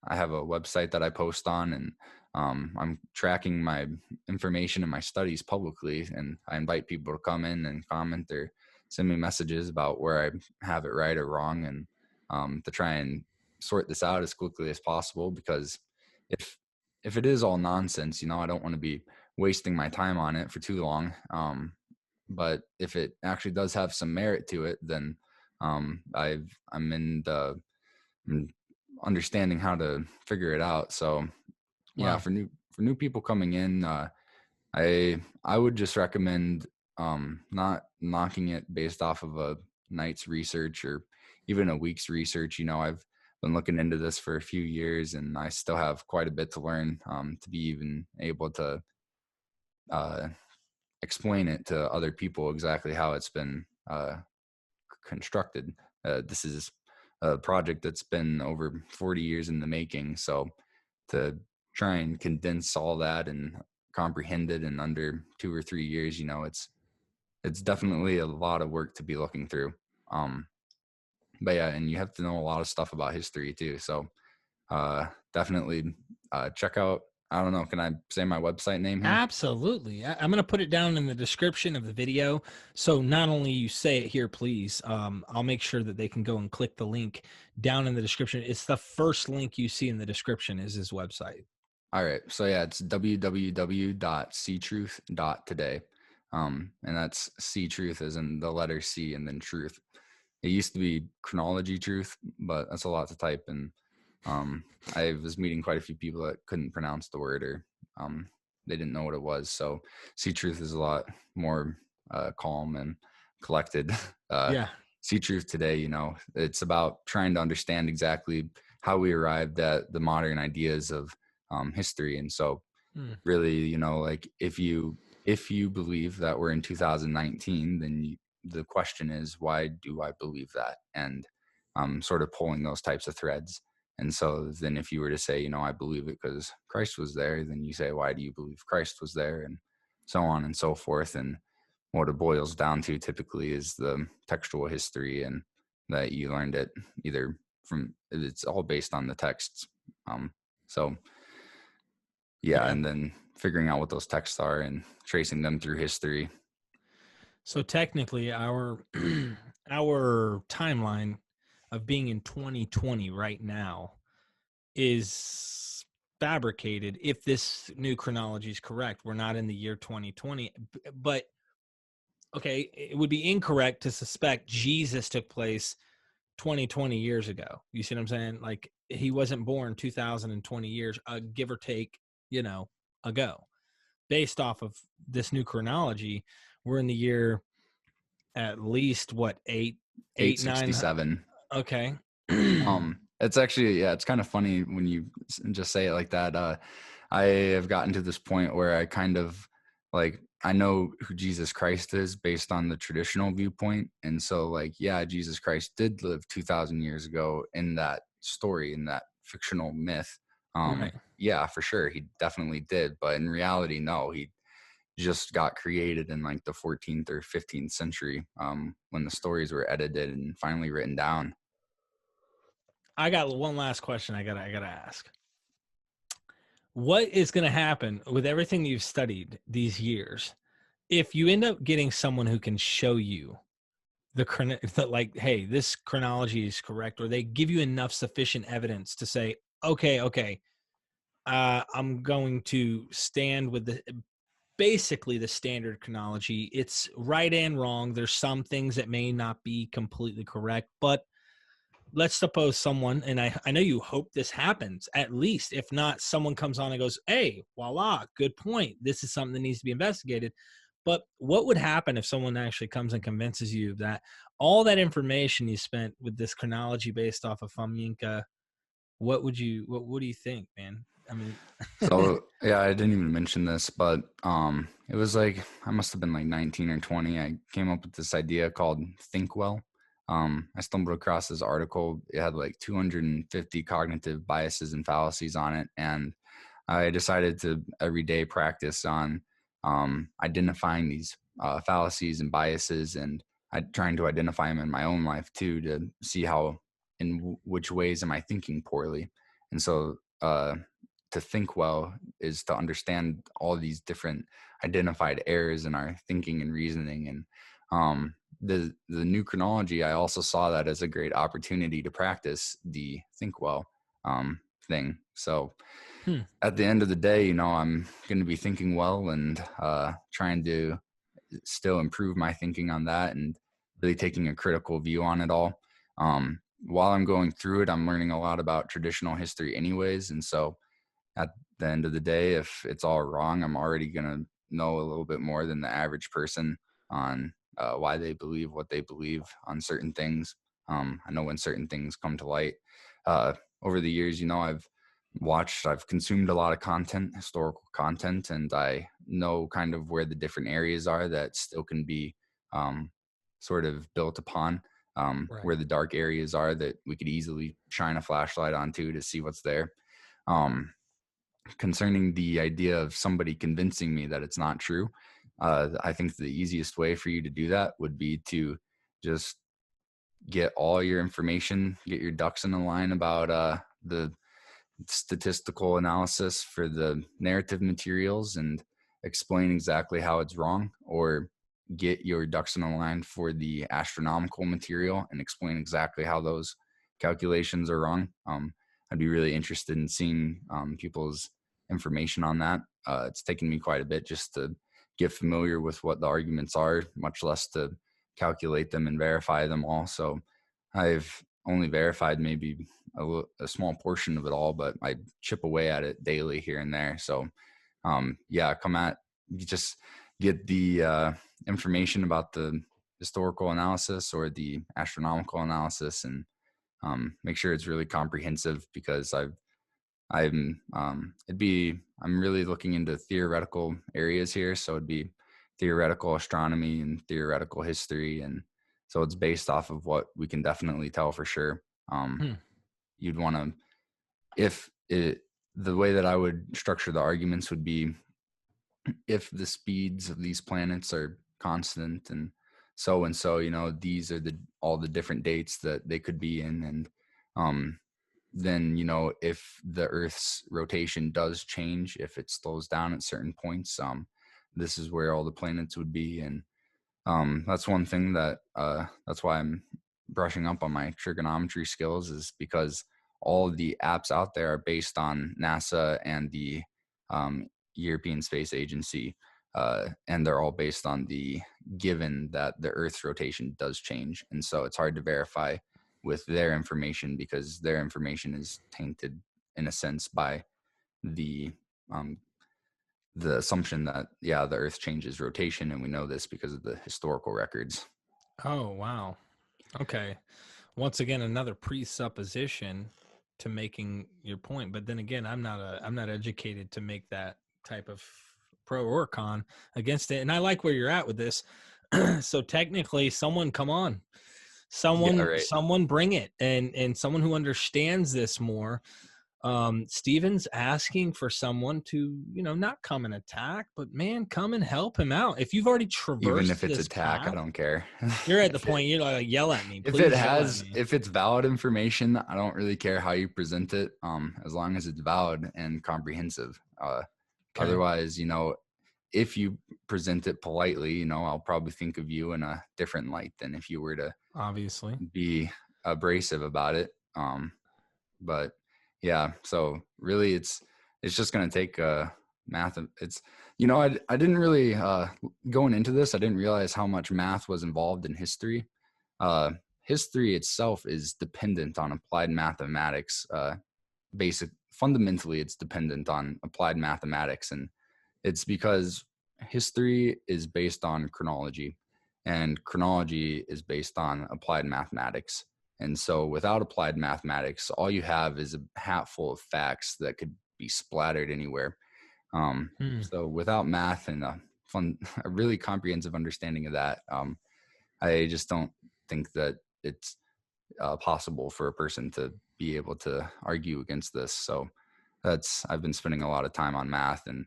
I have a website that I post on, and I'm tracking my information and my studies publicly, and I invite people to come in and comment or send me messages about where I have it right or wrong, and to try and sort this out as quickly as possible, because if it is all nonsense, I don't want to be wasting my time on it for too long. But if it actually does have some merit to it, then I'm understanding how to figure it out. So yeah, Wow. for new people coming in, I would just recommend not knocking it based off of a night's research or even a week's research. I've been looking into this for a few years, and I still have quite a bit to learn to be even able to uh, explain it to other people exactly how it's been constructed. This is a project that's been over 40 years in the making, so to try and condense all that and comprehend it in under 2 or 3 years, it's definitely a lot of work to be looking through. But yeah, and you have to know a lot of stuff about history too. So definitely check out, I don't know, can I say my website name here? Absolutely. I'm going to put it down in the description of the video. So not only you say it here, please, I'll make sure that they can go and click the link down in the description. It's the first link you see in the description is his website. All right. So yeah, it's www.ctruth.today. And that's C truth as in the letter C and then truth. It used to be chronology truth, but that's a lot to type. And I was meeting quite a few people that couldn't pronounce the word, or they didn't know what it was. So C truth is a lot more calm and collected. Yeah. C truth today, it's about trying to understand exactly how we arrived at the modern ideas of history. And so Mm. really, like if you believe that we're in 2019, then the question is, why do I believe that? And sort of pulling those types of threads. And so then if you were to say, I believe it because Christ was there, then you say, why do you believe Christ was there? And so on and so forth. And what it boils down to typically is the textual history, and that you learned it either from, it's all based on the texts. So Yeah, Okay. and then figuring out what those texts are and tracing them through history. So technically, our our timeline of being in 2020 right now is fabricated. If this new chronology is correct, we're not in the year 2020, but okay, it would be incorrect to suspect Jesus took place 20 years ago. You see what I'm saying? Like, he wasn't born 2020 years, give or take, ago. Based off of this new chronology, we're in the year at least what, eight, nine. 867. Okay. It's actually, yeah, it's kind of funny when you just say it like that. I have gotten to this point where I kind of like, I know who Jesus Christ is based on the traditional viewpoint. And so, like, yeah, Jesus Christ did live 2000 years ago in that story, in that fictional myth. Right. Yeah, for sure. He definitely did. But in reality, no, he just got created in like the 14th or 15th century, when the stories were edited and finally written down. I got one last question I gotta ask. What is gonna happen with everything you've studied these years if you end up getting someone who can show you like, hey, this chronology is correct, or they give you enough sufficient evidence to say, okay, I'm going to stand with basically the standard chronology. It's right and wrong. There's some things that may not be completely correct, but let's suppose someone, and I know you hope this happens, at least, if not, someone comes on and goes, hey, voila, good point. This is something that needs to be investigated. But what would happen if someone actually comes and convinces you that all that information you spent with this chronology based off of Fomenko, what do you think, man? I mean, So yeah, I didn't even mention this, but it was like I must have been like 19 or 20. I came up with this idea called Think Well. I stumbled across this article. It had like 250 cognitive biases and fallacies on it, and I decided to every day practice on identifying these fallacies and biases, and trying to identify them in my own life too, to see how in which ways am I thinking poorly. And so to think well is to understand all these different identified errors in our thinking and reasoning. And the new chronology, I also saw that as a great opportunity to practice the think well thing. So hmm, at the end of the day, I'm going to be thinking well, and trying to still improve my thinking on that, and really taking a critical view on it all. While I'm going through it, I'm learning a lot about traditional history anyways. And so at the end of the day, if it's all wrong, I'm already going to know a little bit more than the average person on why they believe what they believe on certain things. I know when certain things come to light. Over the years, I've consumed a lot of content, historical content, and I know kind of where the different areas are that still can be sort of built upon, right. where the dark areas are that we could easily shine a flashlight onto to see what's there. Um, Concerning the idea of somebody convincing me that it's not true, I think the easiest way for you to do that would be to just get all your information, get your ducks in a line about the statistical analysis for the narrative materials and explain exactly how it's wrong, or get your ducks in a line for the astronomical material and explain exactly how those calculations are wrong. I'd be really interested in seeing people's information on that. It's taken me quite a bit just to get familiar with what the arguments are, much less to calculate them and verify them all. So I've only verified maybe a small portion of it all, but I chip away at it daily here and there. So, yeah, you just get the information about the historical analysis or the astronomical analysis, and make sure it's really comprehensive, because I'm really looking into theoretical areas here. So it'd be theoretical astronomy and theoretical history. And so it's based off of what we can definitely tell for sure. Hmm. You'd want to, if it, the way that I would structure the arguments would be, if the speeds of these planets are constant and so, these are all the different dates that they could be in. And then, if the Earth's rotation does change, if it slows down at certain points, this is where all the planets would be. And that's one thing that's why I'm brushing up on my trigonometry skills, is because all of the apps out there are based on NASA and the European Space Agency, and they're all based on the given that the Earth's rotation does change. And so it's hard to verify with their information, because their information is tainted in a sense by the um, the assumption that, yeah, the Earth changes rotation, and we know this because of the historical records. Oh, wow. Okay. Once again, another presupposition to making your point. But then again, I'm not educated to make that type of pro or con against it. And I like where you're at with this. So technically, someone come on. Yeah, right. Someone bring it, and someone who understands this more. Stephen's asking for someone to, not come and attack, but man, come and help him out. If you've already Even traversed if it's this attack, I path, don't care. you're at the point you're like, yell at me, If it please yell at has, me. if it's valid information, I don't really care how you present it, as long as it's valid and comprehensive. Okay. Otherwise, if you present it politely, I'll probably think of you in a different light than if you were to Obviously. be abrasive about it. But yeah, so really it's just going to take math. It's, I didn't really, going into this, I didn't realize how much math was involved in history. History itself is dependent on applied mathematics. Fundamentally, it's dependent on applied mathematics. And it's because history is based on chronology, and chronology is based on applied mathematics. And so without applied mathematics, all you have is a hat full of facts that could be splattered anywhere. So without math and a really comprehensive understanding of that, I just don't think that it's possible for a person to be able to argue against this. So I've been spending a lot of time on math, and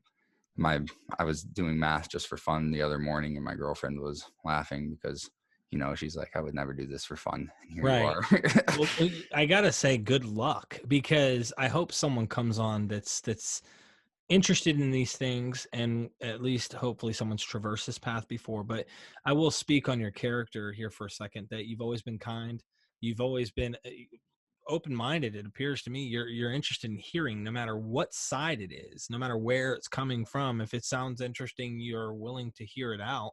I was doing math just for fun the other morning, and my girlfriend was laughing because, she's like, I would never do this for fun. And here you Right. are. Well, I gotta say, good luck, because I hope someone comes on that's interested in these things, and at least hopefully someone's traversed this path before. But I will speak on your character here for a second, that you've always been kind. You've always been open-minded. It appears to me you're interested in hearing, no matter what side it is, no matter where it's coming from. If it sounds interesting, you're willing to hear it out.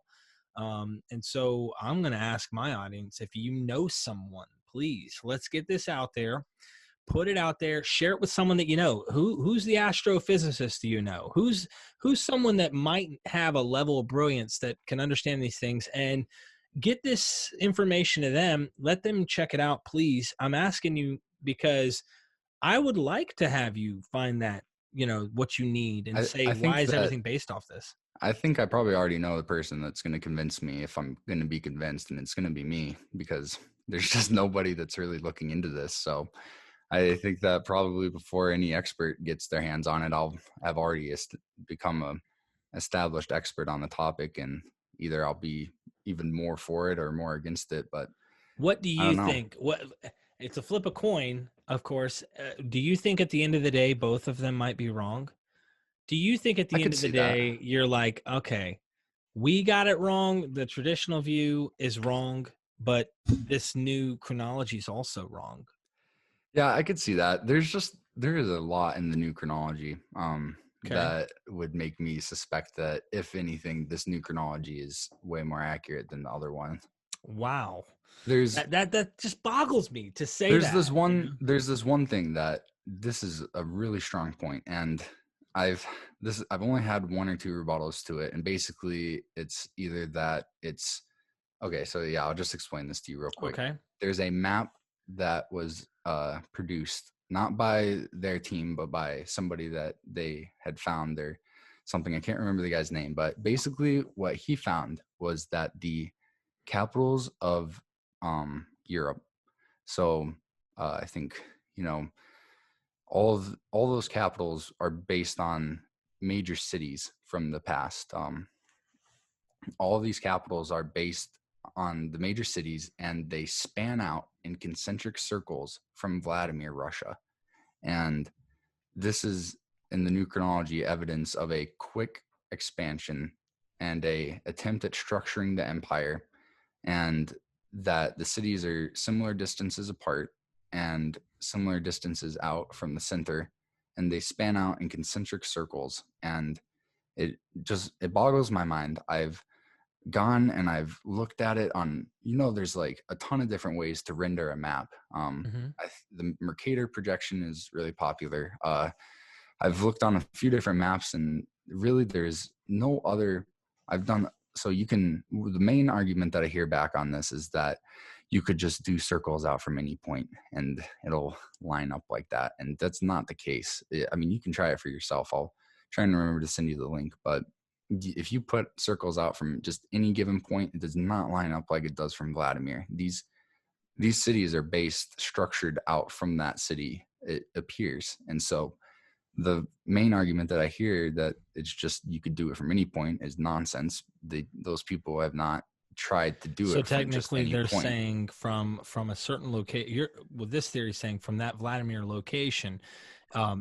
And so I'm going to ask my audience, if you know someone, please, let's get this out there. Put it out there. Share it with someone that you know. Who's the astrophysicist? Do you know? Who's someone that might have a level of brilliance that can understand these things, and get this information to them. Let them check it out, please. I'm asking you because I would like to have you find that, what you need, and say, I why think is that everything based off this? I think I probably already know the person that's going to convince me, if I'm going to be convinced, and it's going to be me, because there's just nobody that's really looking into this. So I think that probably before any expert gets their hands on it, I've already become a established expert on the topic, and either I'll be even more for it or more against it. But What do I you don't know. think? It's a flip a coin, of course. Do you think at the end of the day, both of them might be wrong? Do you think at I the end could of the see that. day, you're like, okay, we got it wrong. The traditional view is wrong, but this new chronology is also wrong. Yeah, I could see that. There is a lot in the new chronology Okay. that would make me suspect that, if anything, this new chronology is way more accurate than the other one. Wow. There's That just boggles me to say that, there's this one thing that, this is a really strong point, and I've I've only had one or two rebuttals to it, and basically it's either that it's okay. So yeah, I'll just explain this to you real quick. Okay. There's a map that was produced not by their team, but by somebody that they had found, or something. I can't remember the guy's name, but basically what he found was that the capitals of Europe. So I think, all those capitals are based on major cities from the past. All of these capitals are based on the major cities, and they span out in concentric circles from Vladimir, Russia. And this is, in the new chronology, evidence of a quick expansion and a attempt at structuring the empire, and that the cities are similar distances apart and similar distances out from the center, and they span out in concentric circles. And it boggles my mind. I've gone and I've looked at it on, there's like a ton of different ways to render a map. Mm-hmm. The Mercator projection is really popular. I've looked on a few different maps, and really there's no other. The main argument that I hear back on this is that you could just do circles out from any point and it'll line up like that. And that's not the case. I mean, you can try it for yourself. I'll try and remember to send you the link, but if you put circles out from just any given point, it does not line up like it does from Vladimir. These cities are structured out from that city, it appears. And so the main argument that I hear that it's just you could do it from any point is nonsense. Those people have not tried to do So it from just technically, any they're point. saying from a certain location. With this theory saying from that Vladimir location,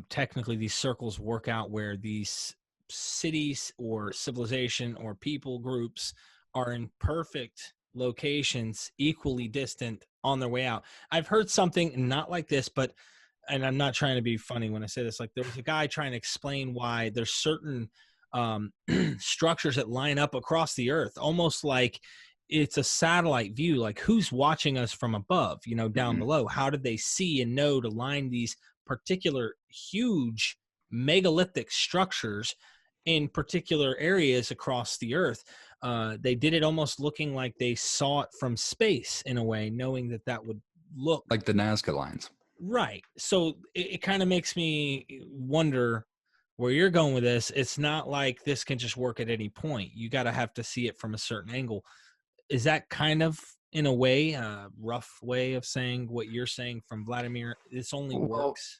technically these circles work out where these cities or civilization or people groups are in perfect locations, equally distant on their way out. I've heard something not like this, but, and I'm not trying to be funny when I say this, like there was a guy trying to explain why there's certain structures that line up across the earth, almost like it's a satellite view, like who's watching us from above, down below. How did they see and know to line these particular huge megalithic structures in particular areas across the earth? They did it almost looking like they saw it from space in a way, knowing that would look like the Nazca lines. Right. So it kind of makes me wonder where you're going with this. It's not like this can just work at any point. You got to have to see it from a certain angle. Is that kind of, in a way, a rough way of saying what you're saying from Vladimir? This only works.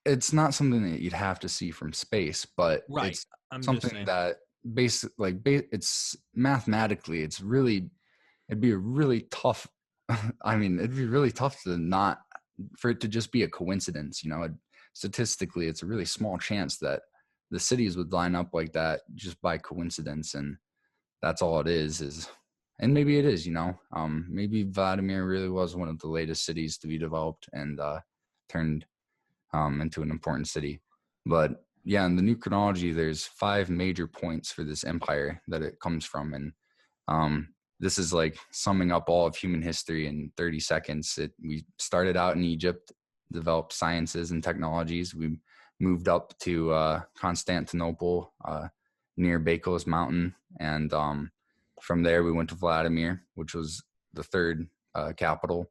It's not something that you'd have to see from space, but Right. it's I'm just something saying. that it's mathematically, it'd be a really tough. I mean, it'd be really tough for it to just be a coincidence. Statistically, it's a really small chance that the cities would line up like that just by coincidence, and that's all it is. And maybe it is. Maybe Vladimir really was one of the latest cities to be developed and turned into an important city. But yeah, in the new chronology, there's 5 major points for this empire that it comes from, and this is like summing up all of human history in 30 seconds. We started out in Egypt, developed sciences and technologies. We moved up to Constantinople, near Beykoz Mountain, and from there we went to Vladimir, which was the third capital.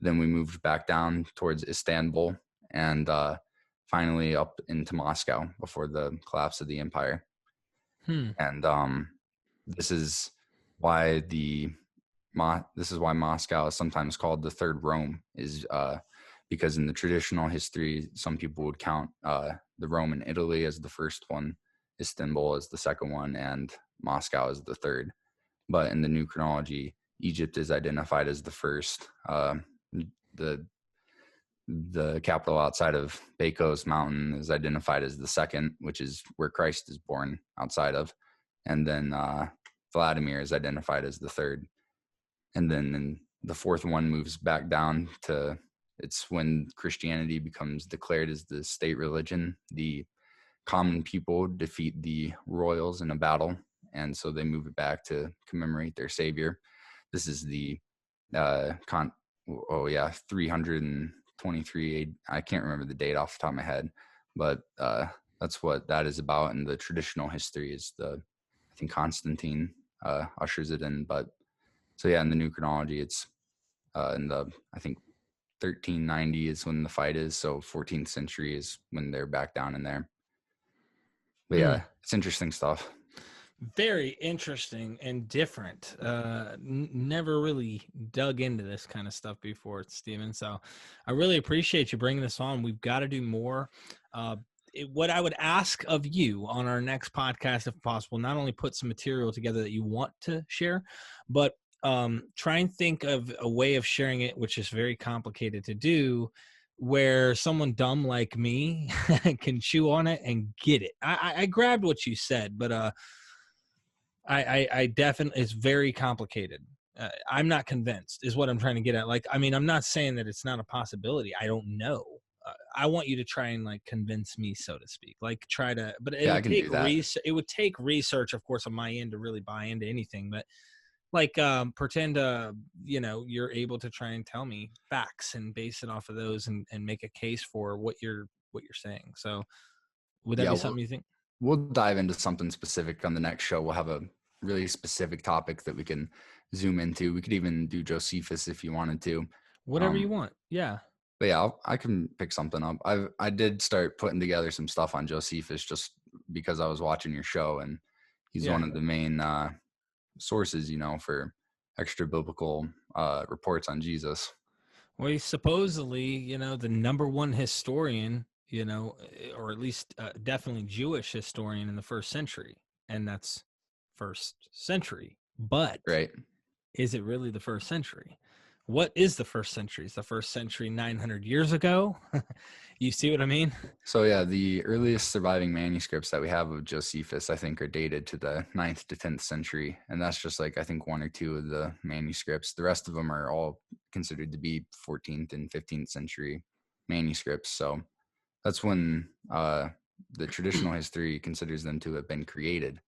Then we moved back down towards Istanbul, and finally up into Moscow before the collapse of the empire. And this is why Moscow is sometimes called the third Rome, is because in the traditional history, some people would count the Rome in Italy as the first one, Istanbul as the second one, and Moscow as the third. But in the new chronology, Egypt is identified as the first. The capital outside of Beykoz Mountain is identified as the second, which is where Christ is born outside of. And then Vladimir is identified as the third. And then the fourth one moves back down to, it's when Christianity becomes declared as the state religion. The common people defeat the royals in a battle, and so they move it back to commemorate their savior. This is the 323. I can't remember the date off the top of my head, but that's what that is about in the traditional history. Is I think Constantine ushers it in. But so yeah, in the new chronology, it's in the, I think 1390 is when the fight is. So 14th century is when they're back down in there. But yeah, it's interesting stuff. Very interesting and different. Never really dug into this kind of stuff before, Stephen. So I really appreciate you bringing this on. We've got to do more. What I would ask of you on our next podcast, if possible, not only put some material together that you want to share, but try and think of a way of sharing it, which is very complicated to do, where someone dumb like me can chew on it and get it. I grabbed what you said, but I definitely, it's very complicated. I'm not convinced is what I'm trying to get at. Like, I mean, I'm not saying that it's not a possibility. I don't know. I want you to try and like convince me, so to speak, like try to, but Yeah, I can do that. it would take research, of course, on my end to really buy into anything, but like, pretend, you're able to try and tell me facts and base it off of those and make a case for what you're saying. So would that Yeah, be something you think? we'll dive into something specific on the next show. We'll have a really specific topic that we can zoom into. We could even do Josephus if you wanted to. Whatever you want. Yeah. But yeah, I can pick something up. I did start putting together some stuff on Josephus just because I was watching your show, and he's Yeah. one of the main sources, for extra biblical reports on Jesus. Well, he's supposedly, the number one historian, or at least definitely Jewish historian in the first century. And that's first century. But Right. is it really the first century? What is the first century? Is the first century 900 years ago? You see what I mean? So yeah, the earliest surviving manuscripts that we have of Josephus, I think, are dated to the 9th to 10th century. And that's just like, I think, one or two of the manuscripts. The rest of them are all considered to be 14th and 15th century manuscripts. So that's when the traditional history considers them to have been created,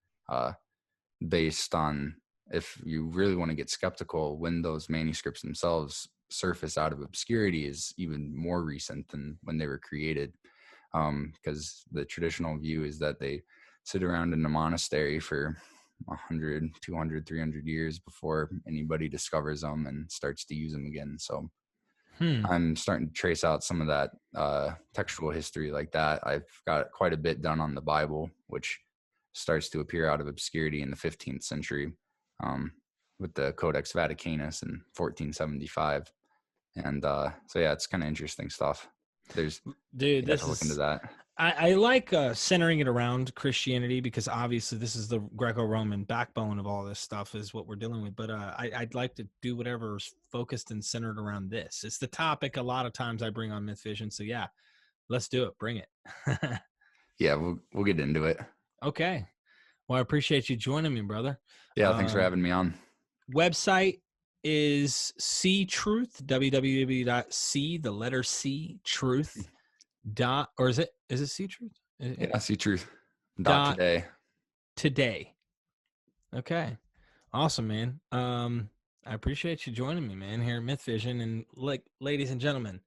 based on, if you really want to get skeptical, when those manuscripts themselves surface out of obscurity is even more recent than when they were created, because the traditional view is that they sit around in a monastery for 100, 200, 300 years before anybody discovers them and starts to use them again. So I'm starting to trace out some of that textual history like that. I've got quite a bit done on the Bible, which starts to appear out of obscurity in the 15th century, with the Codex Vaticanus in 1475. And so, yeah, it's kind of interesting stuff. You have to look into that. I like centering it around Christianity, because obviously this is the Greco-Roman backbone of all this stuff is what we're dealing with. But I'd like to do whatever's focused and centered around this. It's the topic a lot of times I bring on Myth Vision. So yeah, let's do it. Bring it. Yeah, we'll get into it. Okay. Well, I appreciate you joining me, brother. Yeah, thanks for having me on. Website is C-Truth, www.c, the letter C, truth, dot, or is it C-Truth? Yeah, C-Truth. Dot today. Okay. Awesome, man. I appreciate you joining me, man, here at Myth Vision. And like, ladies and gentlemen,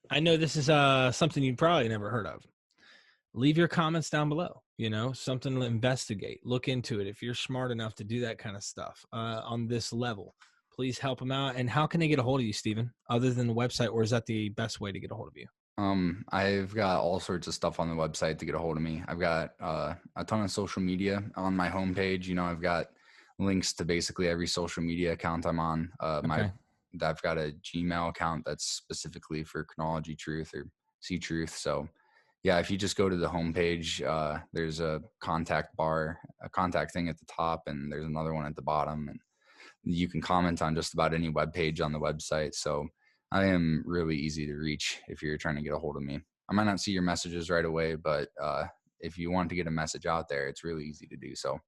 I know this is something you probably never heard of. Leave your comments down below, something to investigate, look into it. If you're smart enough to do that kind of stuff on this level, please help them out. And how can they get a hold of you, Stephen, other than the website, or is that the best way to get a hold of you? I've got all sorts of stuff on the website to get a hold of me. I've got a ton of social media on my homepage. I've got links to basically every social media account I'm on. I've got a Gmail account that's specifically for Chronology Truth or See Truth. So yeah, if you just go to the homepage, there's a contact bar, a contact thing at the top, and there's another one at the bottom, and you can comment on just about any web page on the website. So I am really easy to reach if you're trying to get a hold of me. I might not see your messages right away, but if you want to get a message out there, it's really easy to do so.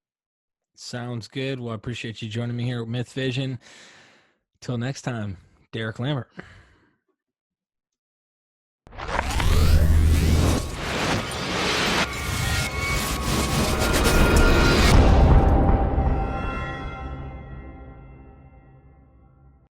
Sounds good. Well, I appreciate you joining me here at Myth Vision. Till next time, Derek Lambert.